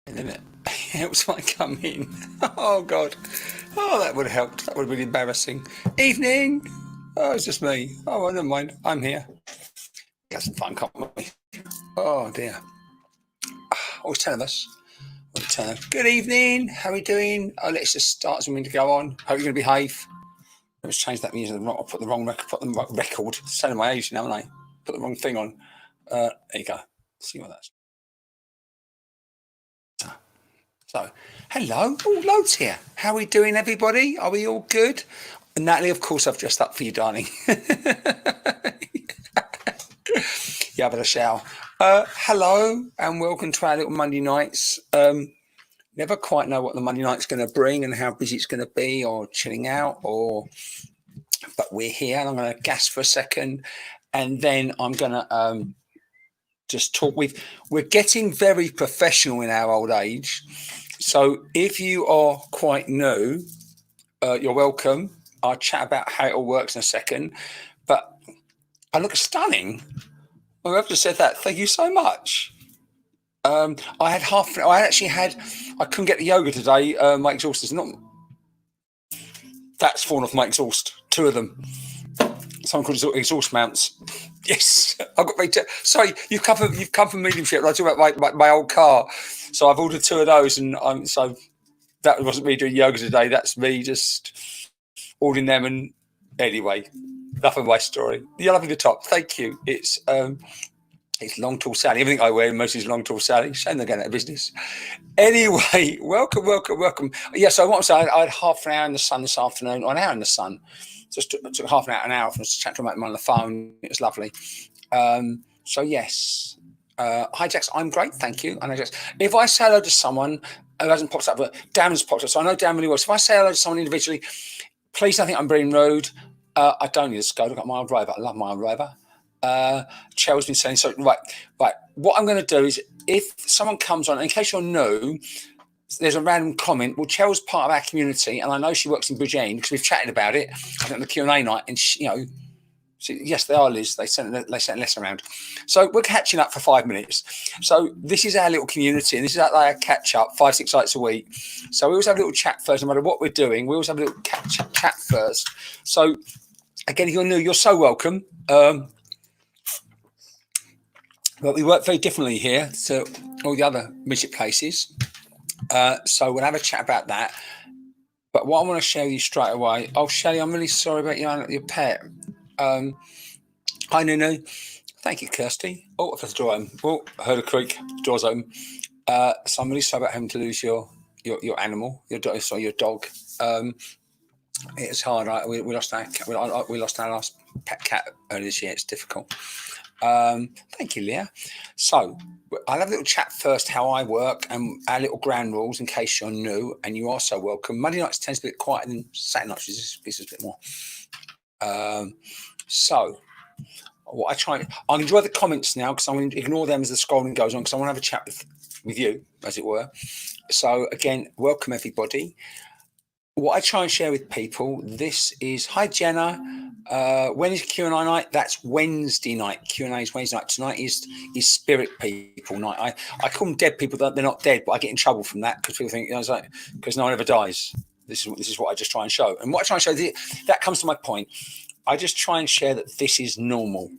Isn't it? It helps when I come in. Oh God. Oh, that would have helped. That would have been embarrassing. Evening. Oh, it's just me. Oh, well, never mind. I'm here. Got some fun, can't we? Oh dear. Always telling us. Good evening. How are we doing? Oh, let's just start something to go on. Hope you're going to behave. Let's change that music. I put the wrong record. Put the record. Selling my age now, haven't I? Put the wrong thing on. There you go. See what that's. So, hello, all loads here. How are we doing, everybody? Are we all good? And Natalie, of course, I've dressed up for you, darling. Yeah, but a shower. Hello, and welcome to our little Monday nights. Never quite know what the Monday night's going to bring and how busy it's going to be, or chilling out, but we're here, and I'm going to gas for a second, and then I'm going to just talk. We're getting very professional in our old age. So if you are quite new, you're welcome. I'll chat about how it all works in a second. But I look stunning. Well, I've just said that. Thank you so much. I had I couldn't get the yoga today. My exhaust is not. That's fallen off my exhaust. Two of them. Someone called exhaust mounts. Yes, I've got. Sorry, you've come from Mediumship. I talk about my old car. So I've ordered two of those, and so that wasn't me doing yoga today. That's me just ordering them. And anyway, enough of my story. You're loving the top. Thank you. It's long tall Sally. Everything I wear mostly is long tall Sally. Shame they're going out of business. Anyway, welcome. Yeah, so what I'm saying, I had half an hour in the sun this afternoon, or an hour in the sun. Just took half an hour from chat to him on the phone. It was lovely. So yes. Hi Jax, I'm great, thank you. I know Jax. If I say hello to someone who hasn't popped up, but Dan's popped up, so I know Dan really well. So if I say hello to someone individually, please don't think I'm being rude. I don't need a Skoda. I've got my old Rover. I love my old Rover. Cheryl's been saying so. Right. What I'm going to do is, if someone comes on, in case you're new, there's a random comment. Well, Cheryl's part of our community, and I know she works in Bridge End because we've chatted about it. I think the Q&A night, and she, yes, they are, Liz. They sent less around. So we're catching up for 5 minutes. So this is our little community, and this is our catch up 5-6 nights a week. So we always have a little chat first, no matter what we're doing. We always have a little chat first. So again, if you're new, you're so welcome. But we work very differently here to all the other midship places. So we'll have a chat about that. But what I want to share with you straight away. Oh, Shelley, I'm really sorry about your pet. Hi, Nunu. Thank you, Kirsty. Oh, I've got the door open. Oh, I heard a creak. Door's open. So I'm really sorry about having to lose your animal, your dog. It's hard. Right? We lost our cat. We lost our last pet cat earlier this year. It's difficult. Thank you, Leah. So I'll have a little chat first, how I work and our little ground rules in case you're new, and you are so welcome. Monday nights tends to be a bit quieter than Saturday nights, which is a bit more. So what I enjoy the comments now because I'm going to ignore them as the scrolling goes on because I want to have a chat with you, as it were. So again, welcome everybody. What I try and share with people, this is, hi Jenna, when is Q&A night? That's Wednesday night. Q&A is Wednesday night. Tonight is spirit people night. I call them dead people. They're not dead, but I get in trouble from that because people think, because no one ever dies. This is what I just try and show. And what I try and show, that comes to my point. I just try and share that this is normal.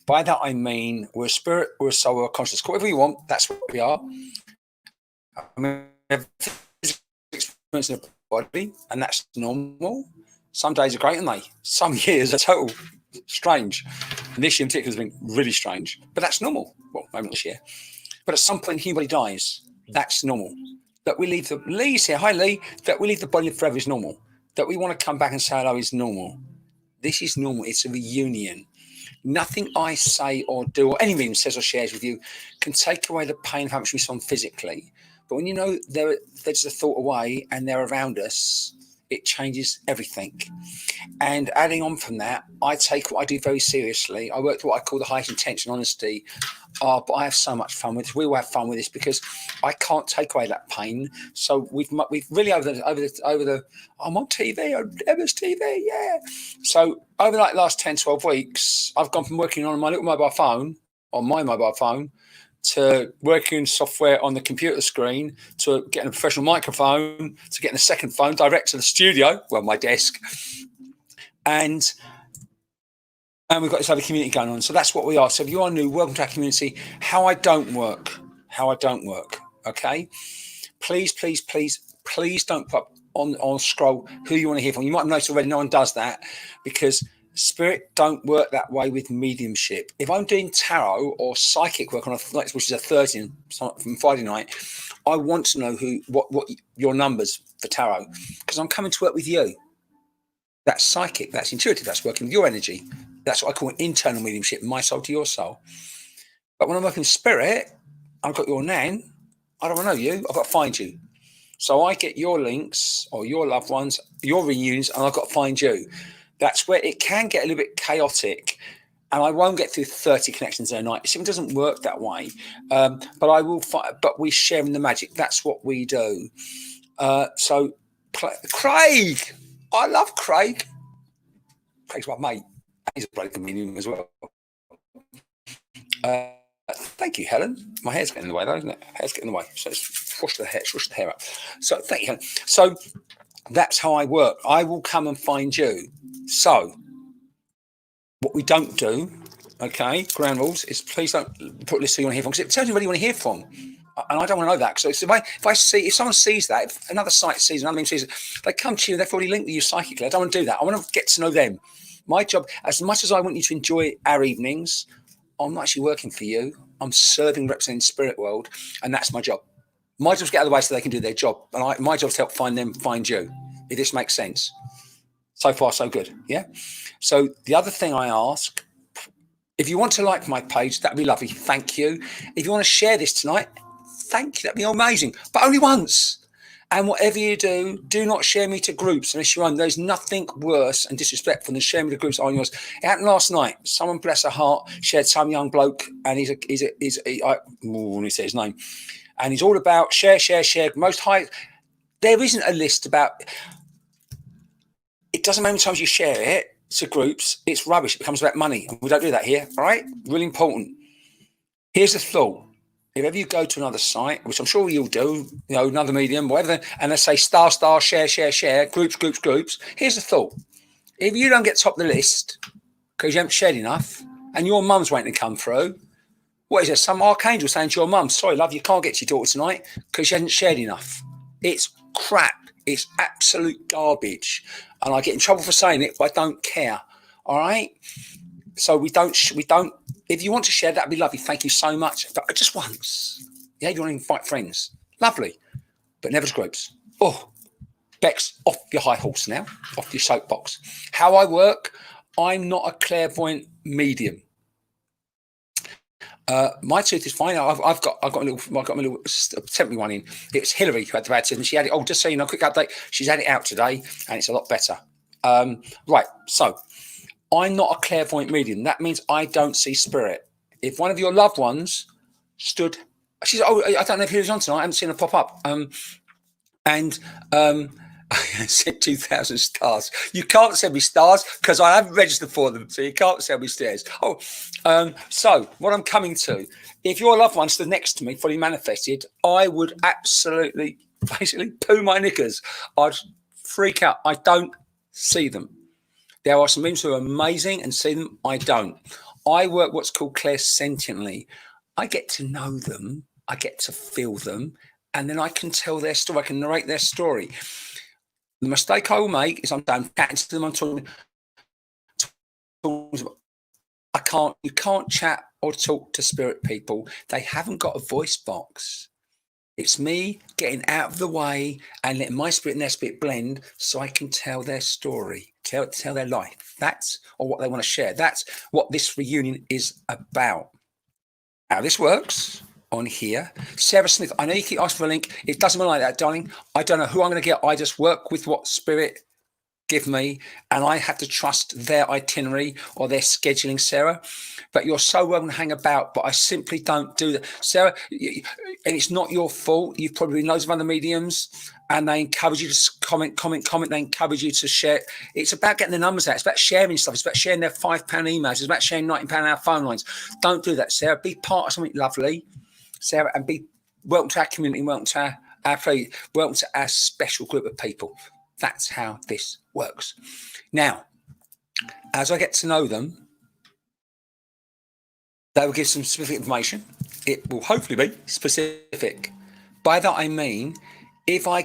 By that I mean we're a spirit, we're a soul, we're a conscious. Call whatever you want, that's what we are. I mean, experience in a body, and that's normal. Some days are great, aren't they? Some years are total strange. And this year in particular has been really strange. But that's normal. Well, maybe not this year. But at some point, anybody dies. That's normal. That we leave Lee's here. Hi, Lee. That we leave the body forever is normal. That we want to come back and say hello is normal. This is normal. It's a reunion. Nothing I say or do or anyone says or shares with you can take away the pain of how much we saw physically. But when you know they're just a thought away and they're around us, it changes everything. And adding on from that, I take what I do very seriously. I work to what I call the highest intention honesty. But I have so much fun with this. We will have fun with this because I can't take away that pain. So we've really over the I'm on TV, on Emma's TV, yeah. So over the last 10, 12 weeks, I've gone from working on my little mobile phone, on my mobile phone, to working software on the computer screen, to getting a professional microphone, to getting a second phone direct to the studio, well, my desk, and we've got this other community going on. So that's what we are. So if you are new, welcome to our community. How I don't work. Okay, please don't put on scroll who you want to hear from. You might have noticed already, no one does that, because spirit don't work that way with mediumship. If I'm doing tarot or psychic work on a night, which is a Thursday from Friday night, I want to know what your numbers for tarot, because I'm coming to work with you. That's psychic, that's intuitive, that's working with your energy. That's what I call internal mediumship, my soul to your soul. But when I'm working with spirit, I've got your nan, I don't want to know you, I've got to find you. So I get your links or your loved ones, your reunions, and I've got to find you. That's where it can get a little bit chaotic, and I won't get through 30 connections in a night. It simply doesn't work that way. But I will. But we share in the magic. That's what we do. So, Craig, I love Craig. Craig's my mate. He's a bloody medium as well. Thank you, Helen. My hair's getting in the way, though, isn't it? Hair's getting in the way. So it's shush the hair up. So thank you, Helen. So that's how I work. I will come and find you. So what we don't do, okay, ground rules, is please don't put this who you want to hear from, because it tells you what you want to hear from. And I don't want to know that. So if someone sees that, if another site sees, another medium sees it, they come to you, they've already linked with you psychically. I don't want to do that. I want to get to know them. My job, as much as I want you to enjoy our evenings, I'm not actually working for you. I'm serving, representing the spirit world, and that's my job. My job is to get out of the way so they can do their job. And my job is to help find them, find you. If this makes sense. So far, so good. Yeah. So the other thing I ask, if you want to like my page, that'd be lovely. Thank you. If you want to share this tonight, thank you. That'd be amazing. But only once. And whatever you do, do not share me to groups unless you're on. There's nothing worse and disrespectful than sharing me to groups on yours. It happened last night. Someone, bless her heart, shared some young bloke, and I won't say his name, and he's all about share, most high. There isn't a list about. It doesn't matter how many times you share it to groups. It's rubbish. It becomes about money, and we don't do that here. All right, really important. Here's the thought. If ever you go to another site, which I'm sure you'll do, another medium, whatever, and they say star, share, groups, here's the thought. If you don't get top of the list because you haven't shared enough and your mum's waiting to come through, what is there? Some archangel saying to your mum, sorry, love, you can't get to your daughter tonight because she hasn't shared enough. It's crap. It's absolute garbage. And I get in trouble for saying it, but I don't care. All right? So we don't, if you want to share, that'd be lovely. Thank you so much. But just once. Yeah, you want to invite friends. Lovely. But never to groups. Oh, Bex, off your high horse now. Off your soapbox. How I work, I'm not a clairvoyant medium. My tooth is fine. I've got my little temporary one in. It's Hillary who had the bad tooth, and she had it. Oh, just so you know, quick update. She's had it out today, and it's a lot better. Right. So I'm not a clairvoyant medium. That means I don't see spirit. If one of your loved ones stood, she's, I don't know if he was on tonight. I haven't seen her pop up. I said 2,000 stars. You can't send me stars because I haven't registered for them, so you can't send me stars. So what I'm coming to, if your loved one stood next to me, fully manifested, I would absolutely, basically poo my knickers. I'd freak out. I don't see them. There are some mediums who are amazing and see them. I don't. I work what's called clairsentiently. I get to know them. I get to feel them. And then I can tell their story. I can narrate their story. The mistake I will make is I'm chatting to them. I'm talking. You can't chat or talk to spirit people. They haven't got a voice box. It's me getting out of the way and letting my spirit and their spirit blend so I can tell their story, tell their life. That's or what they want to share. That's what this reunion is about. How this works on here. Sarah Smith, I know you keep asking for a link. It doesn't matter like that, darling. I don't know who I'm going to get. I just work with what spirit give me, and I have to trust their itinerary or their scheduling, Sarah. But you're so welcome to hang about, but I simply don't do that. Sarah, and it's not your fault. You've probably loads of other mediums, and they encourage you to comment. They encourage you to share. It's about getting the numbers out. It's about sharing stuff. It's about sharing their £5 emails. It's about sharing £19 our phone lines. Don't do that, Sarah. Be part of something lovely. Sarah, and be welcome to our community, welcome to our free, welcome to our special group of people. That's how this works. Now, as I get to know them, they will give some specific information. It will hopefully be specific. By that I mean, if I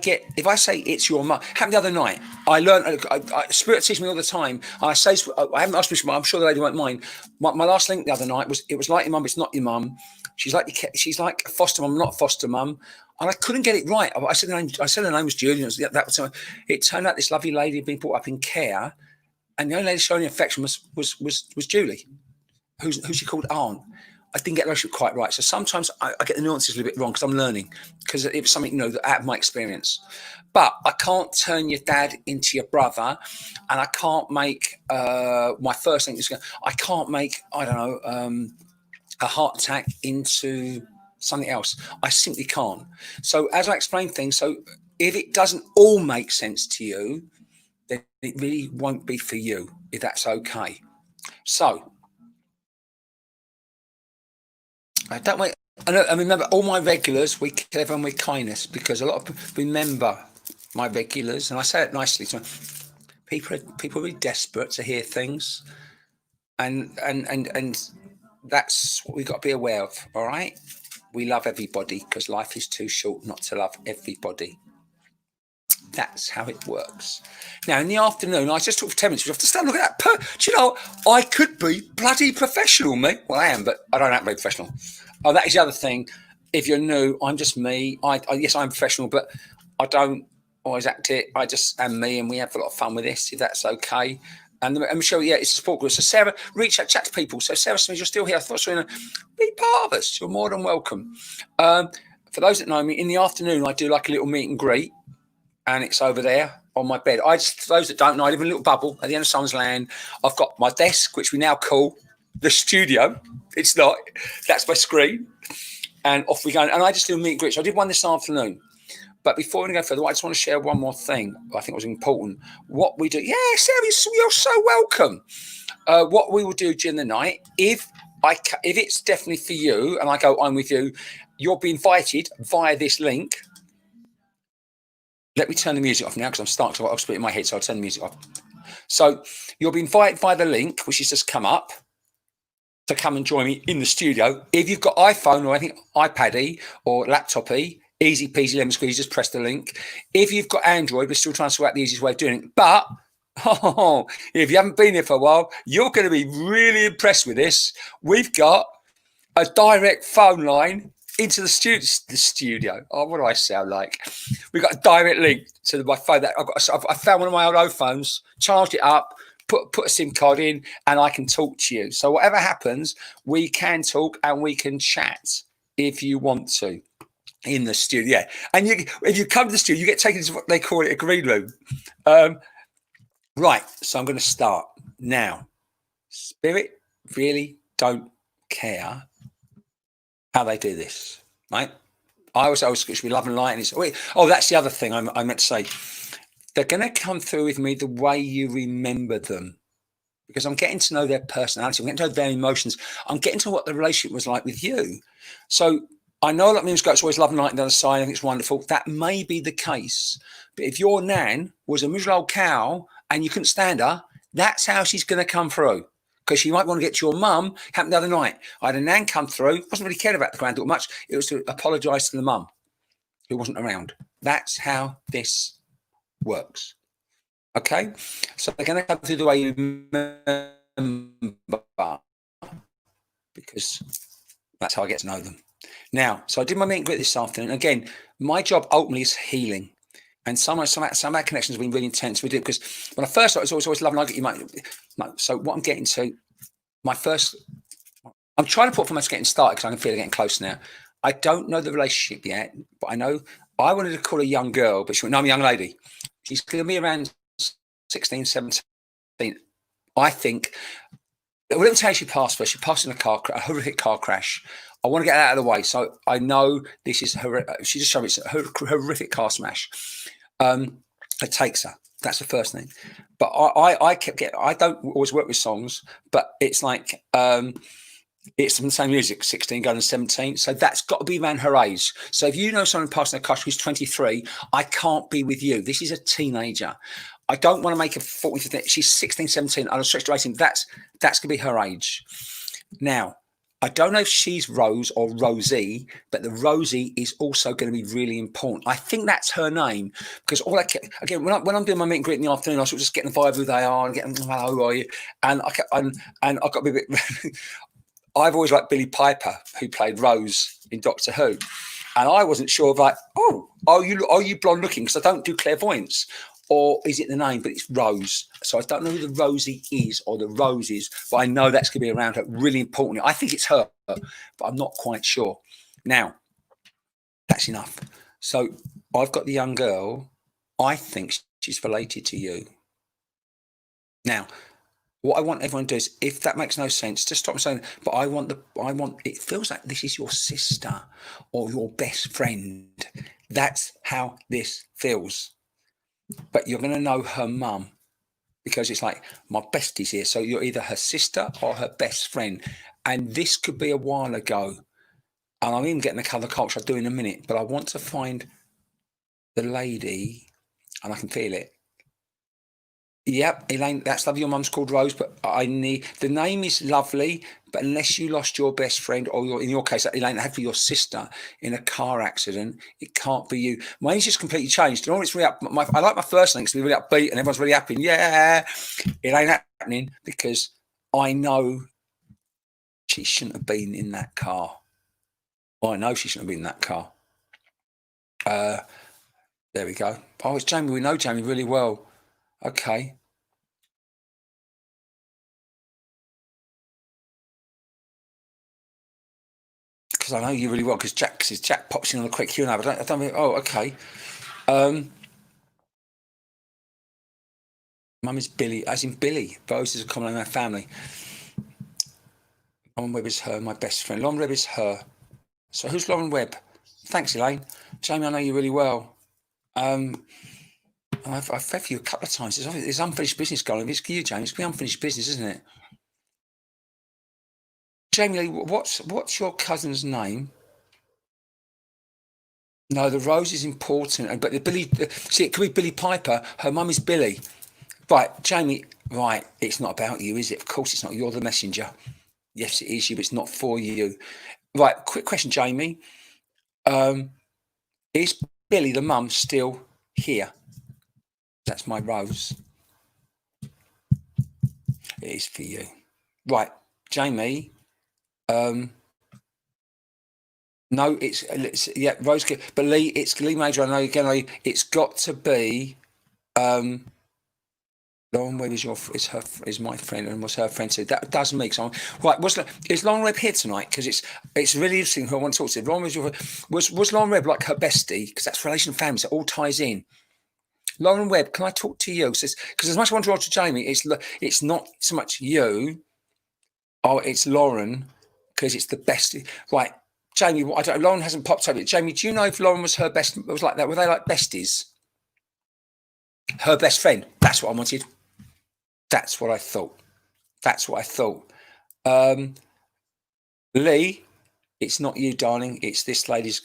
say it's your mum, happened the other night. I learned, Spirit teaches me all the time. I say, I haven't asked me, I'm sure the lady won't mind. My last link the other night was, it was like your mum, it's not your mum. She's like a foster mum, not foster mum. And I couldn't get it right. I said her name was Julie. It turned out this lovely lady had been brought up in care, and the only lady showing affection was Julie, who she called Aunt. I didn't get the relationship quite right. So sometimes I get the nuances a little bit wrong because I'm learning, because it was something, that out of my experience. But I can't turn your dad into your brother, and I can't make my first thing is I can't make, I don't know, a heart attack into something else. I simply can't. So as I explain things, so if it doesn't all make sense to you, then it really won't be for you, if that's okay. So I don't wait. I remember all my regulars, we kill everyone with kindness, because a lot of people remember my regulars, and I say it nicely. So people are really desperate to hear things, and that's what we've got to be aware of. All right, we love everybody because life is too short not to love everybody. That's how it works. Now, in the afternoon, I just talked for 10 minutes. You have to stand, look at that. Do you know, I could be bloody professional, mate. Well, I am, but I don't have to be professional. Oh, that is the other thing. If you're new, I'm just me. Yes, I'm professional, but I don't always act it. I just am me, and we have a lot of fun with this, if that's okay. And Michelle, yeah, it's a support group. So Sarah, reach out, chat to people. So Sarah Smith, you're still here. I thought you were going to be part of us. You're more than welcome. For those that know me, in the afternoon, I do like a little meet and greet. And it's over there on my bed. For those that don't know, I live in a little bubble at the end of Sun's Land. I've got my desk, which we now call the studio. It's not. That's my screen. And off we go. And I just do a meet and greet. So I did one this afternoon. But before we go further, I just want to share one more thing. I think it was important. What we do. Yeah, Sarah, you're so welcome. What we will do during the night, if it's definitely for you, and I go, I'm with you, you'll be invited via this link. Let me turn the music off now, because I'm starting to split in my head, so I'll turn the music off. So you'll be invited via the link, which has just come up, to come and join me in the studio. If you've got iPhone or anything, iPad-y or laptop-y, easy peasy lemon squeeze, just press the link. If you've got Android, we're still trying to sort out the easiest way of doing it. But if you haven't been here for a while, you're going to be really impressed with this. We've got a direct phone line into the studio. Oh, what do I sound like? We've got a direct link to my phone. That I found one of my old old phones, charged it up, put a SIM card in, and I can talk to you. So whatever happens, we can talk and we can chat if you want to in the studio. Yeah. And if you come to the studio, you get taken to what they call it a green room. Right. So I'm going to start now. Spirit really don't care how they do this, right? I always should be love and light, and it's that's the other thing I meant to say. They're going to come through with me the way you remember them, because I'm getting to know their personality, I'm getting to know their emotions, I'm getting to know what the relationship was like with you. So I know that means it's always love and light on the other side. I think it's wonderful. That may be the case, but if your nan was a miserable old cow and you couldn't stand her, that's how she's going to come through. Because she might want to get to your mum. Happened the other night. I had a nan come through, wasn't really cared about the granddaughter much. It was to apologise to the mum who wasn't around. That's how this works. Okay? So they're going to come through the way you remember, because that's how I get to know them. Now, so I did my meet and greet this afternoon. Again, my job ultimately is healing. And some of our connections have been really intense. We do, because when I first started, it was always love and light. So what I'm getting to, I'm trying to put from us getting started, because I can feel it getting close now. I don't know the relationship yet, but I know I wanted to call a young girl, but she went, no, I'm a young lady. She's going to be around 16, 17. I think, let me tell you, she passed first. She passed in a horrific car crash. I want to get that out of the way. So I know this is she just showed me it's a horrific car smash. It takes her. That's the first thing. But I kept getting, I don't always work with songs, but it's like, It's from the same music, 16 going to 17. So that's got to be around her age. So if you know someone passing a crush who's 23, I can't be with you. This is a teenager. I don't want to make a 40. She's 16, 17. I'll stretch to 18. That's going to be her age. Now, I don't know if she's Rose or Rosie, but the Rosie is also going to be really important. I think that's her name because all I kept, again, when I'm doing my meet and greet in the afternoon, I sort of just getting the vibe of who they are and getting, hello, who are you? And I kept, and I got a bit. I've always liked Billy Piper, who played Rose in Doctor Who, and I wasn't sure of like, are you blonde looking? Because I don't do clairvoyance, or is it the name? But it's Rose, so I don't know who the Rosie is or the Rose is, but I know that's going to be around her. Really important. I think it's her, but I'm not quite sure. Now, that's enough. So I've got the young girl. I think she's related to you. Now, what I want everyone to do is, if that makes no sense, just stop saying, but it feels like this is your sister or your best friend. That's how this feels. But you're going to know her mum because it's like, my bestie's here. So you're either her sister or her best friend. And this could be a while ago. And I'm even getting the colour culture I'll do in a minute, but I want to find the lady and I can feel it. Yep, Elaine, that's lovely. Your mum's called Rose, but the name is lovely, but unless you lost your best friend or in your case, Elaine, it had to be your sister in a car accident, it can't be you. Mine's just completely changed. You know, it's really I like my first name because we're really upbeat and everyone's really happy. Yeah, it ain't happening because I know she shouldn't have been in that car. I know she shouldn't have been in that car. There we go. Oh, it's Jamie. We know Jamie really well. Okay. Because I know you really well. Because Jack pops in on a quick Q&A. But I don't mean. Oh, okay. Mum is Billy, as in Billy. Rose is a common name in our family. Lauren Webb is her, my best friend. Lauren Webb is her. So who's Lauren Webb? Thanks, Elaine. Jamie, I know you really well. I've fed for you a couple of times. There's unfinished business going on. It's you, Jamie. It's unfinished business, isn't it? Jamie, what's your cousin's name? No, the Rose is important, but the Billy. See, it could be Billy Piper. Her mum is Billy. Right, Jamie. Right, it's not about you, is it? Of course, it's not. You're the messenger. Yes, it is you, but it's not for you. Right, quick question, Jamie. Is Billy the mum still here? That's my Rose. It is for you. Right, Jamie. No, it's yeah, Rose. But Lee, it's Lee Major. I know again. It's got to be. Lauren Webb is my friend and was her friend too. That does make so. Right, is Lauren Webb here tonight? Because it's really interesting who I want to talk to. Lauren was Lauren Webb like her bestie? Because that's relation family. So it all ties in. Lauren Webb, can I talk to you? Because as much as I want to talk to Jamie, it's not so much you. Oh, it's Lauren because it's the bestie. Right, Jamie. Lauren hasn't popped up yet. Jamie, do you know if Lauren was her best? Was like that? Were they like besties? Her best friend. That's what I wanted. That's what I thought. Lee, it's not you, darling. It's this lady's,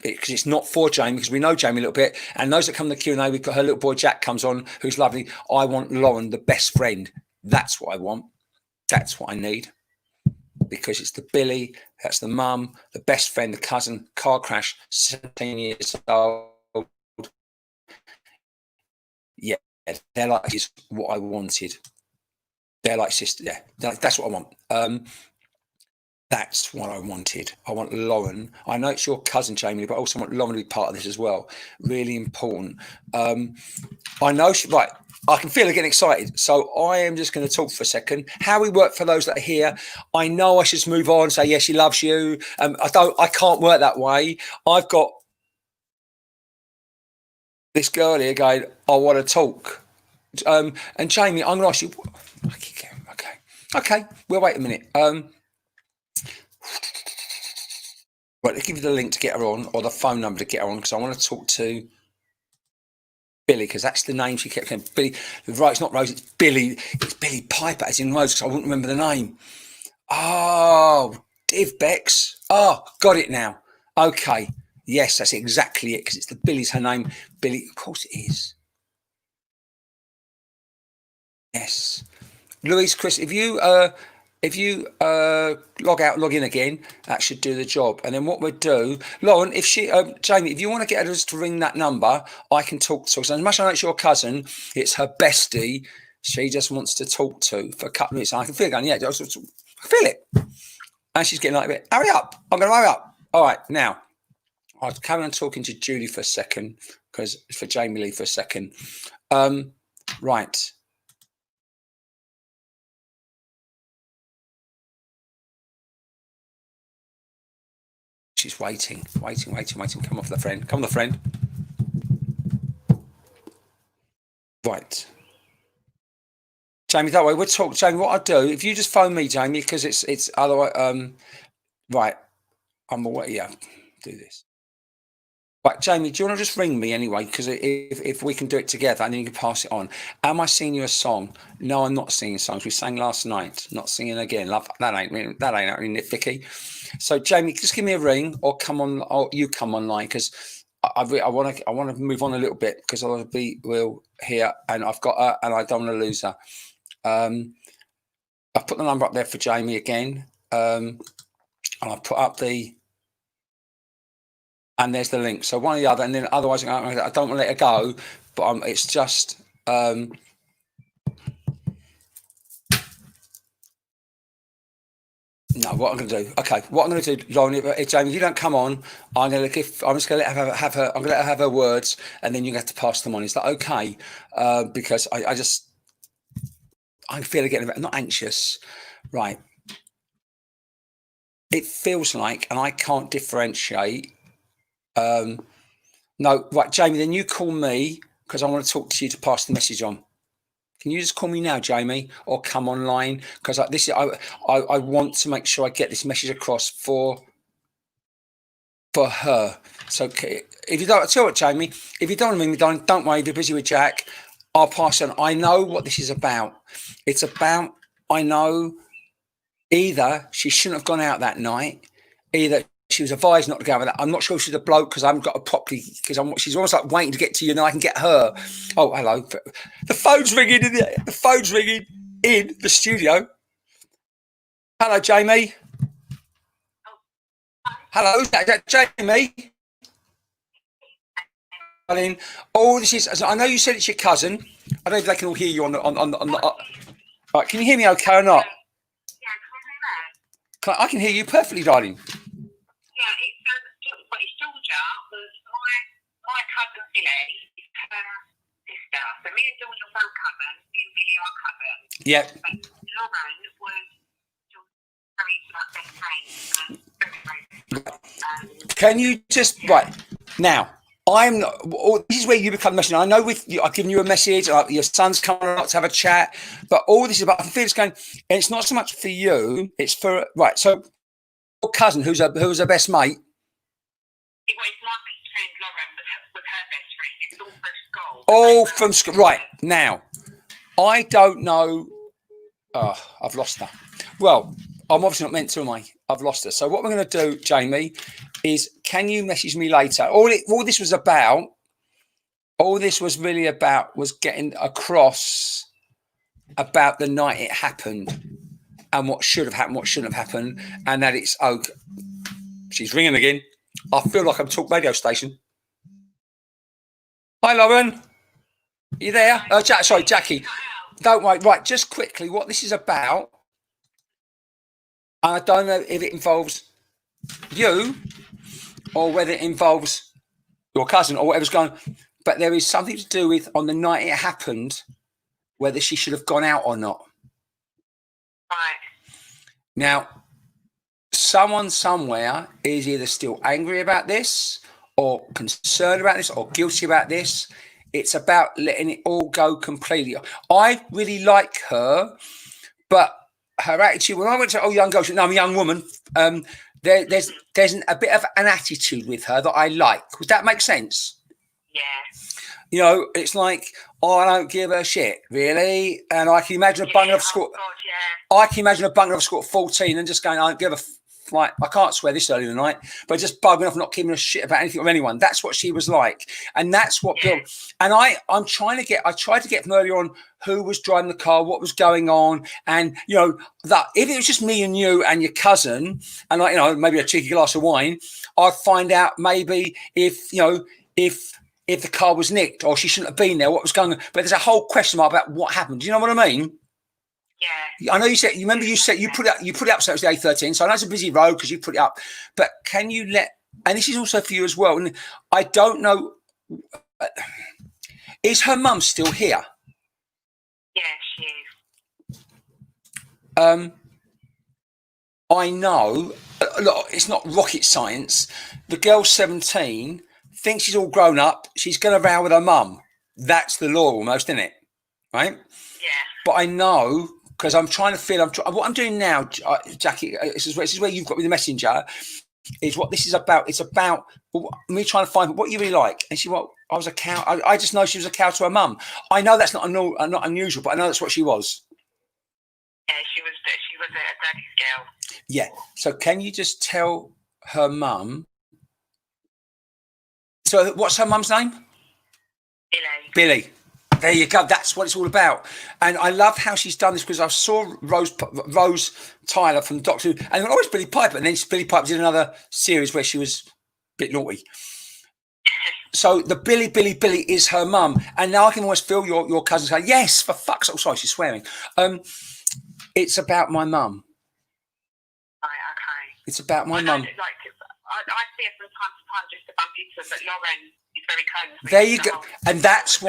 because it's not for Jamie, because we know Jamie a little bit. And those that come to the Q&A, we've got her little boy Jack comes on, who's lovely. I want Lauren, the best friend. That's what I want. That's what I need. Because it's the Billy, that's the mum, the best friend, the cousin, car crash, 17 years old. Yeah, they're like, is what I wanted. They're like sister. Yeah, that's what I want. That's what I wanted. I want Lauren. I know it's your cousin, Jamie, but I also want Lauren to be part of this as well. Really important. I know right. I can feel her getting excited. So I am just going to talk for a second. How we work for those that are here. I know I should just move on and say, yes, she loves you. I can't work that way. I've got this girl here going, I want to talk. And Jamie, I'm going to ask you. Okay. We'll wait a minute. Right, let's give you the link to get her on, or the phone number to get her on, because I want to talk to Billy, because that's the name she kept saying. Billy, right? It's not Rose. It's Billy. It's Billy Piper, as in Rose. Because I wouldn't remember the name. Oh, Div Bex. Oh, got it now. Okay. Yes, that's exactly it, because it's the Billy's her name. Billy, of course it is. Yes. Louise, Chris, if you log out, log in again, that should do the job. And then what we'll do, Lauren, if she, Jamie, if you want to get her just to ring that number, I can talk to her. So as much as I know it's your cousin, it's her bestie. She just wants to talk to for a couple of minutes. And I can feel it going, yeah, I feel it. And she's getting like a bit, hurry up. I'm going to hurry up. All right, now, I'll carry on talking to Julie for a second, because for Jamie Lee for a second. Right. She's waiting. Come off the friend. Come on, the friend. Right. Jamie, that way we'll talk. Jamie, what I'll do, if you just phone me, Jamie, because it's otherwise, right. I'm away. Yeah, do this. Right, Jamie, do you want to just ring me anyway? Because if we can do it together, and then you can pass it on. Am I singing you a song? No, I'm not singing songs. We sang last night. Not singing again. Love that ain't really nitpicky. So, Jamie, just give me a ring, or come on, or you come online, because I want to move on a little bit, because I'll be here, and I've got her, and I don't want to lose her. I've put the number up there for Jamie again, and I've put up and there's the link. So one or the other, and then otherwise I don't want to let it go, but it's just no. What I'm going to do? Okay, what I'm going to do, Lauren, Jamie, if you don't come on, I'm just going to let her have her. I'm going to let her have her words, and then you have to pass them on. Is that okay? Because I feel getting not anxious, right? It feels like, and I can't differentiate. No, right, Jamie, then you call me, because I want to talk to you to pass the message on. Can you just call me now, Jamie, or come online? Because I want to make sure I get this message across for her. So if you don't, tell what, Jamie, if you don't want to ring me, don't worry, if you're busy with Jack, I'll pass on. I know what this is about. It's about, I know, either she shouldn't have gone out that night, either she was advised not to go out with that. I'm not sure if she's a bloke, because I haven't got her properly, because she's almost like waiting to get to you, and I can get her. Oh, hello. The phone's ringing in the studio. Hello, Jamie. Hello, is that Jamie? Oh, this is. I know you said it's your cousin. I don't know if they can all hear you on the. Right, can you hear me okay or not? I can hear you perfectly, darling. Yeah, it's Georgia was my cousin Billy, her sister. So me and Georgia were cousins, me and Billy are cousins. Yeah. But Lauren was very best friend. Can you just right now? I'm not. This is where you become the messenger. I know with you, I've given you a message. Your son's coming out to have a chat, but all this is about. I feel it's going, and it's not so much for you. It's for right. So, your cousin, who's her best mate. It was my best friend Lauren with her best friend. It's all from school. All from school. Right now, I don't know. Oh, I've lost her. Well, I'm obviously not meant to, am I? I've lost her. So what we're going to do, Jamie, is can you message me later? All this was about, all this was really about was getting across about the night it happened and what should have happened, what shouldn't have happened, and that it's okay. She's ringing again. I feel like I'm talk radio station. Hi, Lauren. Are you there? Sorry, Jackie. Don't worry. Right, just quickly, what this is about. I don't know if it involves you or whether it involves your cousin or whatever's going on, but there is something to do with on the night it happened, whether she should have gone out or not. Right. Now, someone somewhere is either still angry about this or concerned about this or guilty about this. It's about letting it all go completely. I really like her, but her attitude, when I went to, young girl, no, I'm a young woman, there's a bit of an attitude with her that I like. Would that make sense? Yeah. You know, it's like, I don't give a shit, really. And I can imagine a bungler of school. God, yeah. I can imagine a bungler of school at 14 and just going, I don't give a like, I can't swear this early in the night, but just bugging off, not giving a shit about anything or anyone. That's what she was like. And that's what built. And I tried to get from earlier on who was driving the car, what was going on. And, you know, that if it was just me and you and your cousin and, like, you know, maybe a cheeky glass of wine, I'd find out maybe if, you know, if the car was nicked or she shouldn't have been there, what was going on. But there's a whole question mark about what happened. Do you know what I mean? Yeah. I know you said, you remember you said you put it up so it was the A13. So I know it's a busy road because you put it up. But can you and this is also for you as well. And I don't know, is her mum still here? Yeah, she is. I know, look, it's not rocket science. The girl's 17, thinks she's all grown up. She's going to row with her mum. That's the law almost, isn't it? Right? Yeah. But I know, because I'm trying to feel, what I'm doing now, Jackie, this is where you've got me the messenger, is what this is about. It's about me trying to find what you really like. And she, well, I was a cow. I just know she was a cow to her mum. I know that's not unusual, but I know that's what she was. Yeah, she was a daddy's girl. Yeah. So can you just tell her mum? So what's her mum's name? Billy. There you go. That's what it's all about. And I love how she's done this because I saw Rose Tyler from Doctor Who, and always Billy Piper. And then Billy Piper did another series where she was a bit naughty. So the Billy is her mum. And now I can almost feel your cousin saying, yes, for fuck's sake. Oh, sorry, she's swearing. It's about my mum. Right, okay. It's about my mum. I see her from time to time just to bump into her, but Lauren is very close. There you go. And that's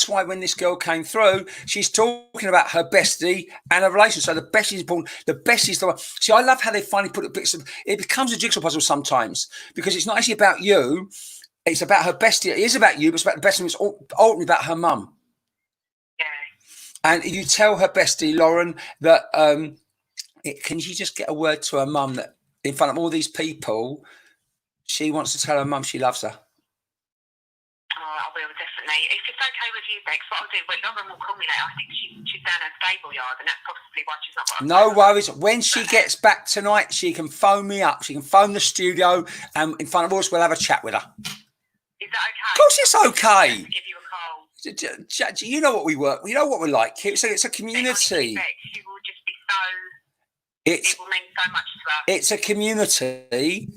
why when this girl came through, she's talking about her bestie and her relation. So the bestie is important. The bestie is the one. See, I love how they finally put it becomes a jigsaw puzzle sometimes because it's not actually about you. It's about her bestie. It is about you, but it's about the bestie. It's ultimately about her mum. Yeah. And you tell her bestie, Lauren, that can she just get a word to her mum that in front of all these people, she wants to tell her mum she loves her. Oh, I will, definitely. If it's okay with you, Bex, what I'll do, Lauren will call me later. I think she's down her stable yard, and that's possibly why she's not got No worries. When she gets back tonight, she can phone me up. She can phone the studio, and in front of us, we'll have a chat with her. Is that okay? Of course it's okay. I'll give you a call. You know what we work. You know what we're like. It's a community. She will just be so. It will mean so much to her. It's a community.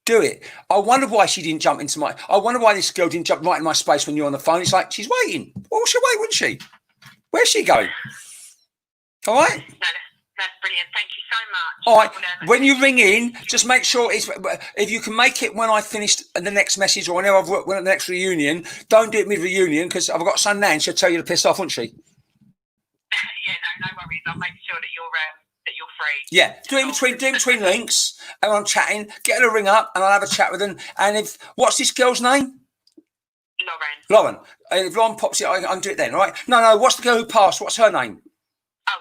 Do it. I wonder why she didn't jump into I wonder why this girl didn't jump right in my space when you're on the phone. It's like she's waiting. Well, she'll wait, wouldn't she? Where's she going? All right. No, that's brilliant. Thank you so much. All right. When you ring in, just make sure if you can make it when I finished the next message or whenever I've worked the next reunion. Don't do it mid-reunion because I've got son now and she'll tell you to piss off, won't she? Yeah, no worries. I'll make sure that you're free. Yeah, do it between links, and I'm chatting. Get her to ring up, and I'll have a chat with her. And what's this girl's name? Lauren. And if Lauren pops it, I can do it then. All right. No. What's the girl who passed? What's her name? Oh,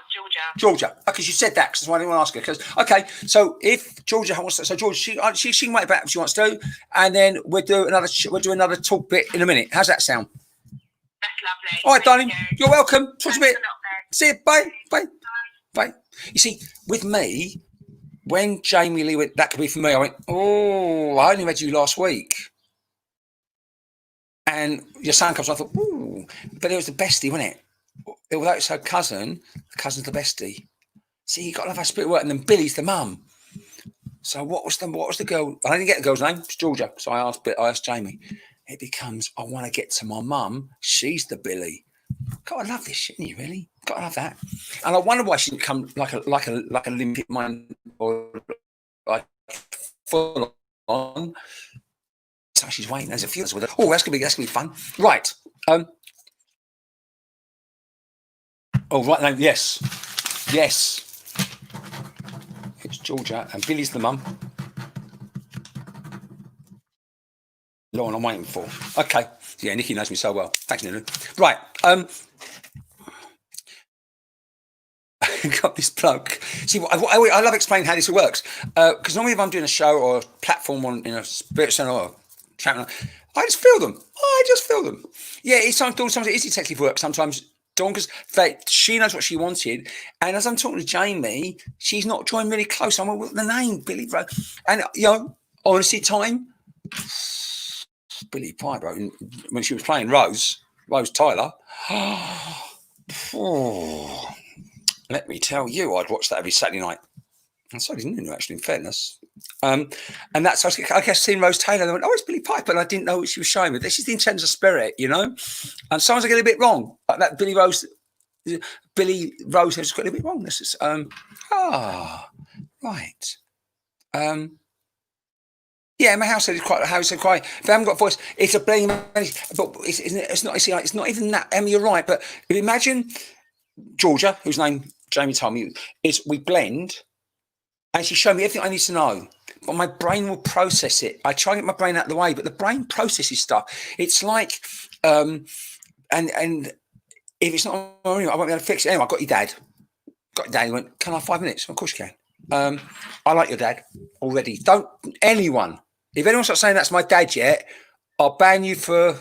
Georgia. Okay, she said that because that's why I didn't want to ask her. Okay, so if Georgia wants to, Georgia, she can wait back if she wants to, and then we'll do another talk bit in a minute. How's that sound? That's lovely. All right, darling. You're welcome. Talk to you a bit. A lot, See you. Bye. You see, with me, when Jamie Lee went, that could be for me, I went, oh, I only met you last week. And your son comes, I thought, ooh, but it was the bestie, wasn't it? Although it's her cousin, the cousin's the bestie. See, you got to love her spirit work, and then Billy's the mum. So what was the girl? I didn't get the girl's name. It's Georgia. So I asked Jamie. It becomes, I want to get to my mum. She's the Billy. God, I love this, shouldn't you? Really? Got to love that. And I wonder why she didn't come like a limpet mind or like full on. So she's waiting as it feels with her. Oh, that's gonna be fun. Right. Oh, right now, yes. It's Georgia and Billy's the mum. Lauren, I'm waiting for. Okay. Yeah, Nikki knows me so well. Thanks, Nunu. Right. Got this plug. See, I love explaining how this works. Because normally if I'm doing a show or a platform on in a spirit center or channel, I just feel them. Yeah, sometimes it is detective work. Sometimes Dawn, because she knows what she wanted. And as I'm talking to Jamie, she's not drawing really close. I'm like, what's the name? Billy Rose. And, honestly, time, Billy Piper, when she was playing Rose Tyler. Oh, let me tell you, I'd watch that every Saturday night. And so didn't you, actually, in fairness. And that's, I guess, seeing Rose Taylor, they went, oh, it's Billy Piper. And I didn't know what she was showing me. This is the intense of spirit, And sometimes I get a bit wrong. Like that Billy Rose has got a bit wrong. This is, right. Yeah, my house said it's quite. House said quite. If I haven't got a voice, it's a blame. But it's not. It's not even that. Emma, you're right. But if you imagine Georgia, whose name Jamie told me is, we blend, and she showed me everything I need to know. But my brain will process it. I try and get my brain out of the way, but the brain processes stuff. It's like, and if it's not, I won't be able to fix it. Anyway, I got your dad. He went, can I have 5 minutes? Of course you can. I like your dad already. Don't anyone. If anyone starts saying that's my dad yet, I'll ban you for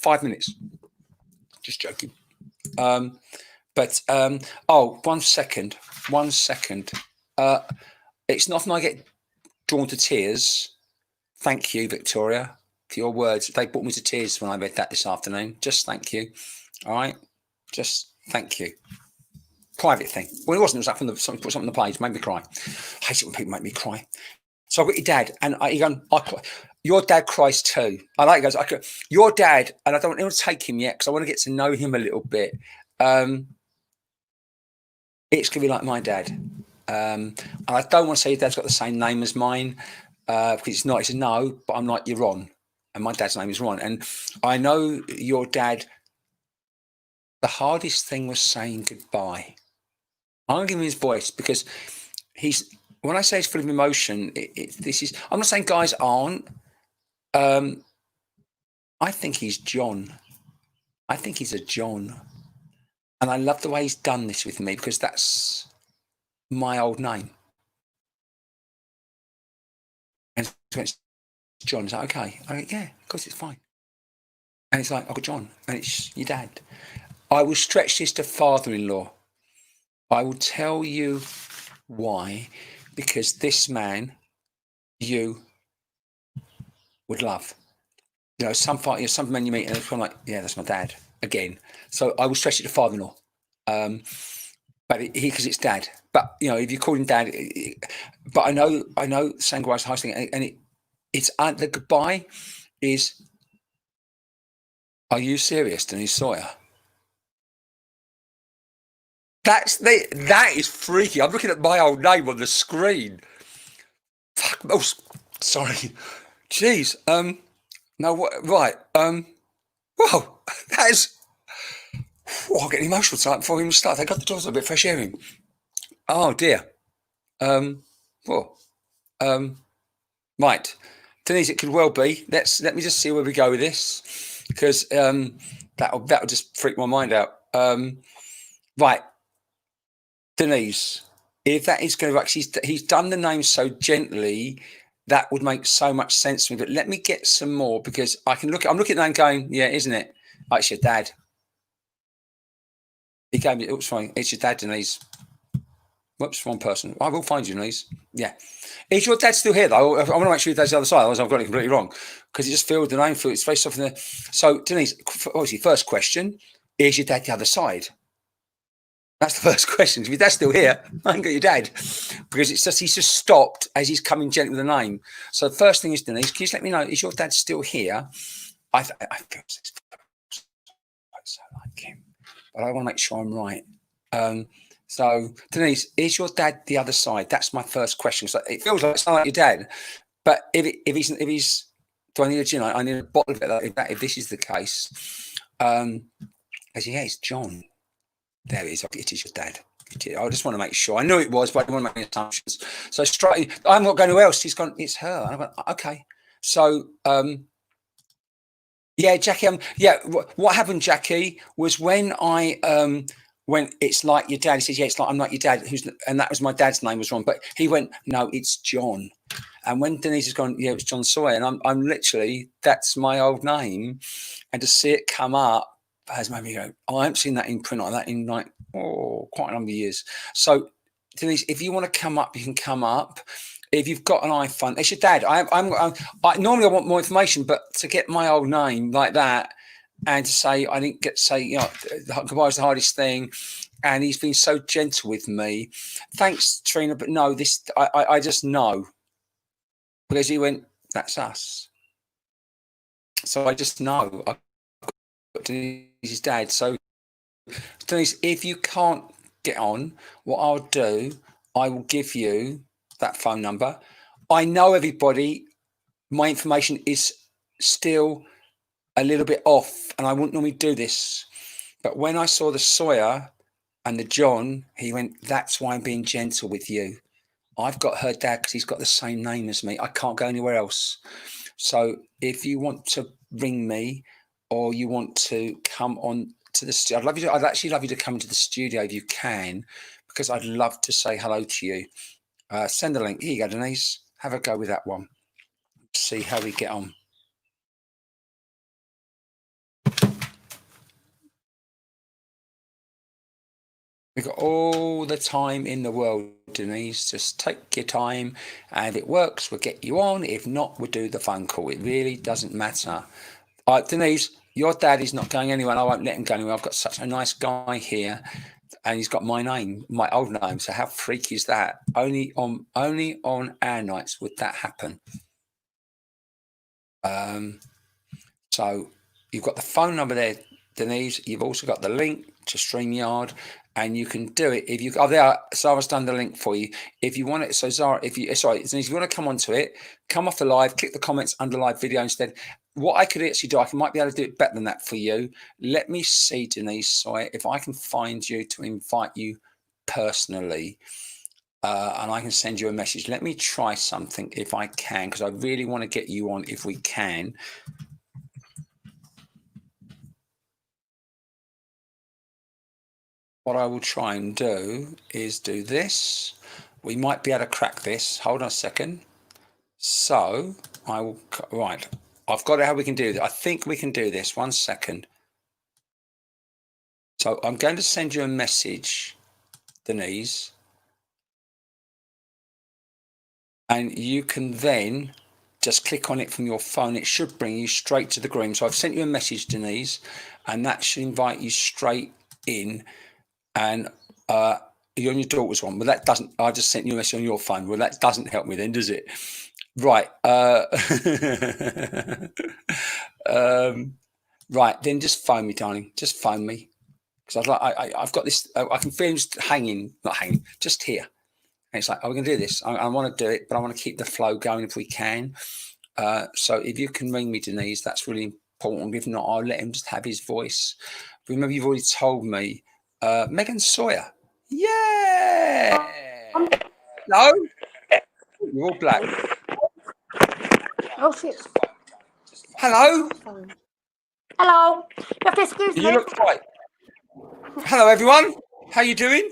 5 minutes. Just joking. But 1 second. 1 second. It's not often I get drawn to tears. Thank you, Victoria, for your words. They brought me to tears when I read that this afternoon. Just thank you. All right. Just thank you. Private thing. Well, it wasn't. It was like from someone put something on the page, made me cry. I hate it when people make me cry. So I got your dad, and he goes, your dad cries too. I like it. He goes, your dad, and I don't want to take him yet because I want to get to know him a little bit. It's going to be like my dad. And I don't want to say your dad's got the same name as mine because it's not. He said, no, but I'm like, you're Ron. And my dad's name is Ron. And I know your dad, the hardest thing was saying goodbye. I'm going to give him his voice because when I say he's full of emotion, I'm not saying guys aren't. I think he's John. I think he's a John. And I love the way he's done this with me because that's my old name. And so it's John. Is that okay? I go, yeah, of course it's fine. And it's like, I've got John, and it's your dad. I will stretch this to father-in-law. I will tell you why, because this man you would love. Some men you meet and it's kind of like, yeah, that's my dad again. So I will stretch it to father-in-law, but because it's dad. But if you call him dad, but I know Sangwai's the highest thing, and it's the goodbye is. Are you serious, Denise Sawyer? That is freaky. I'm looking at my old name on the screen. Fuck. Oh, sorry. Jeez. No. What? Right. Whoa. That is. Oh, I'm getting emotional tonight before we even start. They got the doors a bit fresh airing. Oh dear. Whoa. Right. Denise, it could well be. Let me just see where we go with this, because that'll just freak my mind out. Right. Denise, if that is going to actually, he's done the name so gently, that would make so much sense to me. But let me get some more, because I'm looking at that and going, yeah, isn't it? Oh, it's your dad. He gave me, oops, fine. It's your dad, Denise. Whoops, wrong person. I will find you, Denise. Yeah. Is your dad still here, though? I want to make sure your dad's the other side, otherwise I've got it completely wrong. Because it just feels the name, it's very soft in there. So, Denise, obviously, first question, is your dad the other side? That's the first question. If your dad's still here, I ain't got your dad. Because he's just stopped as he's coming gently with the name. So the first thing is, Denise, can you just let me know, is your dad still here? I feel so like him. But I want to make sure I'm right. So, Denise, is your dad the other side? That's my first question. So it feels like it's not like your dad. But if he's, do I need a gin? I need a bottle of it. If this is the case, yeah, it's John. There it is. It is your dad. I just want to make sure. I knew it was, but I didn't want to make any assumptions. So straight, I'm not going to else. He's gone, it's her. And I went, okay. So, yeah, Jackie. Yeah, what happened, Jackie, was when when it's like your dad, he says, yeah, it's like I'm like your dad. And that was my dad's name was wrong. But he went, no, it's John. And when Denise has gone, yeah, it was John Sawyer. And I'm literally, that's my old name. And to see it come up, has made me go, oh, I haven't seen that in print like that in like, quite a number of years. So, Denise, if you want to come up, you can come up. If you've got an iPhone, it's your dad. I normally I want more information, but to get my old name like that and to say I didn't get to say, you know, goodbye was the hardest thing, and he's been so gentle with me. Thanks, Trina, but no, this I just know because he went, that's us. So I just know I've got Denise's dad. So Denise, if you can't get on, what I'll do, I will give you that phone number. I know everybody, my information is still a little bit off, and I wouldn't normally do this. But when I saw the Sawyer and the John, he went, that's why I'm being gentle with you. I've got her dad because he's got the same name as me. I can't go anywhere else. So if you want to ring me or you want to come on to the studio, I'd actually love you to come to the studio if you can, because I'd love to say hello to you. Send a link. Here you go, Denise. Have a go with that one. See how we get on. We've got all the time in the world, Denise. Just take your time, and if it works, we'll get you on. If not, we'll do the phone call. It really doesn't matter. Denise, your dad is not going anywhere, and I won't let him go anywhere. I've got such a nice guy here, and he's got my name, my old name. So how freaky is that? Only on our nights would that happen. So you've got the phone number there, Denise. You've also got the link to StreamYard, and you can do it if you. Oh, there, Zara's done the link for you. If you want it, so Zara, Denise, if you want to come onto it, come off the live, click the comments under live video instead. What I could actually do, I might be able to do it better than that for you. Let me see, Denise, sorry, if I can find you to invite you personally, and I can send you a message. Let me try something if I can, because I really want to get you on if we can. What I will try and do is do this. We might be able to crack this. Hold on a second. So I will, right. I've got it how we can do this. I think we can do this. 1 second. So I'm going to send you a message, Denise. And you can then just click on it from your phone. It should bring you straight to the green. So I've sent you a message, Denise, and that should invite you straight in. And you're on your daughter's one. Well, that doesn't. I just sent you a message on your phone. Well, that doesn't help me then, does it? Right. Right. Then just phone me, darling. Just phone me, because I've got this. I can feel him just hanging, not hanging, just here. And it's like, oh, we're going to do this. I want to do it, but I want to keep the flow going if we can. So if you can ring me, Denise, that's really important. If not, I'll let him just have his voice. Remember, you've already told me. Megan Sawyer. Yeah. Hello. You're all black. Oh shit. Hello. Hello. You have to excuse me. You look right. Hello, everyone. How you doing?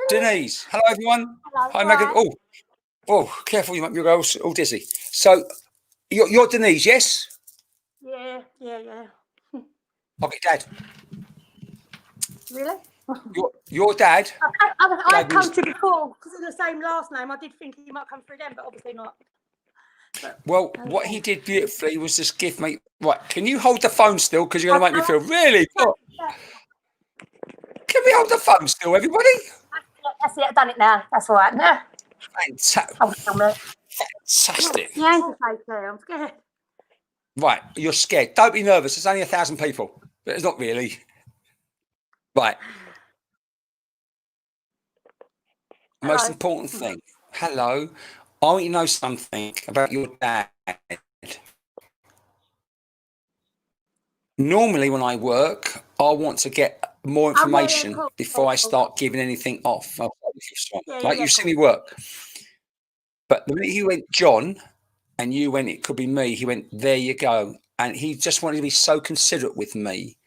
Denise. Hello, everyone. Hello. Hi, Megan. Right. Oh, careful. You might be all dizzy. So, you're Denise, yes? Yeah. Okay, Dad. Really? Your dad? I've come to before because of the same last name. I did think he might come through them, but obviously not. But, well, what he did beautifully was just give me. Right, can you hold the phone still? Because you're going to make me feel really. Can we hold the phone still, everybody? That's it. I've done it now. That's all right. No. Fantastic. Yeah, I'm scared. Right, you're scared. Don't be nervous. It's only 1,000 people, but it's not really. Right. Hello. Most important thing. Hello. I want you to know something about your dad. Normally, when I work, I want to get more information before I start giving anything off. Right? You see me work. But the minute he went, John, and you went, it could be me, he went, there you go. And he just wanted to be so considerate with me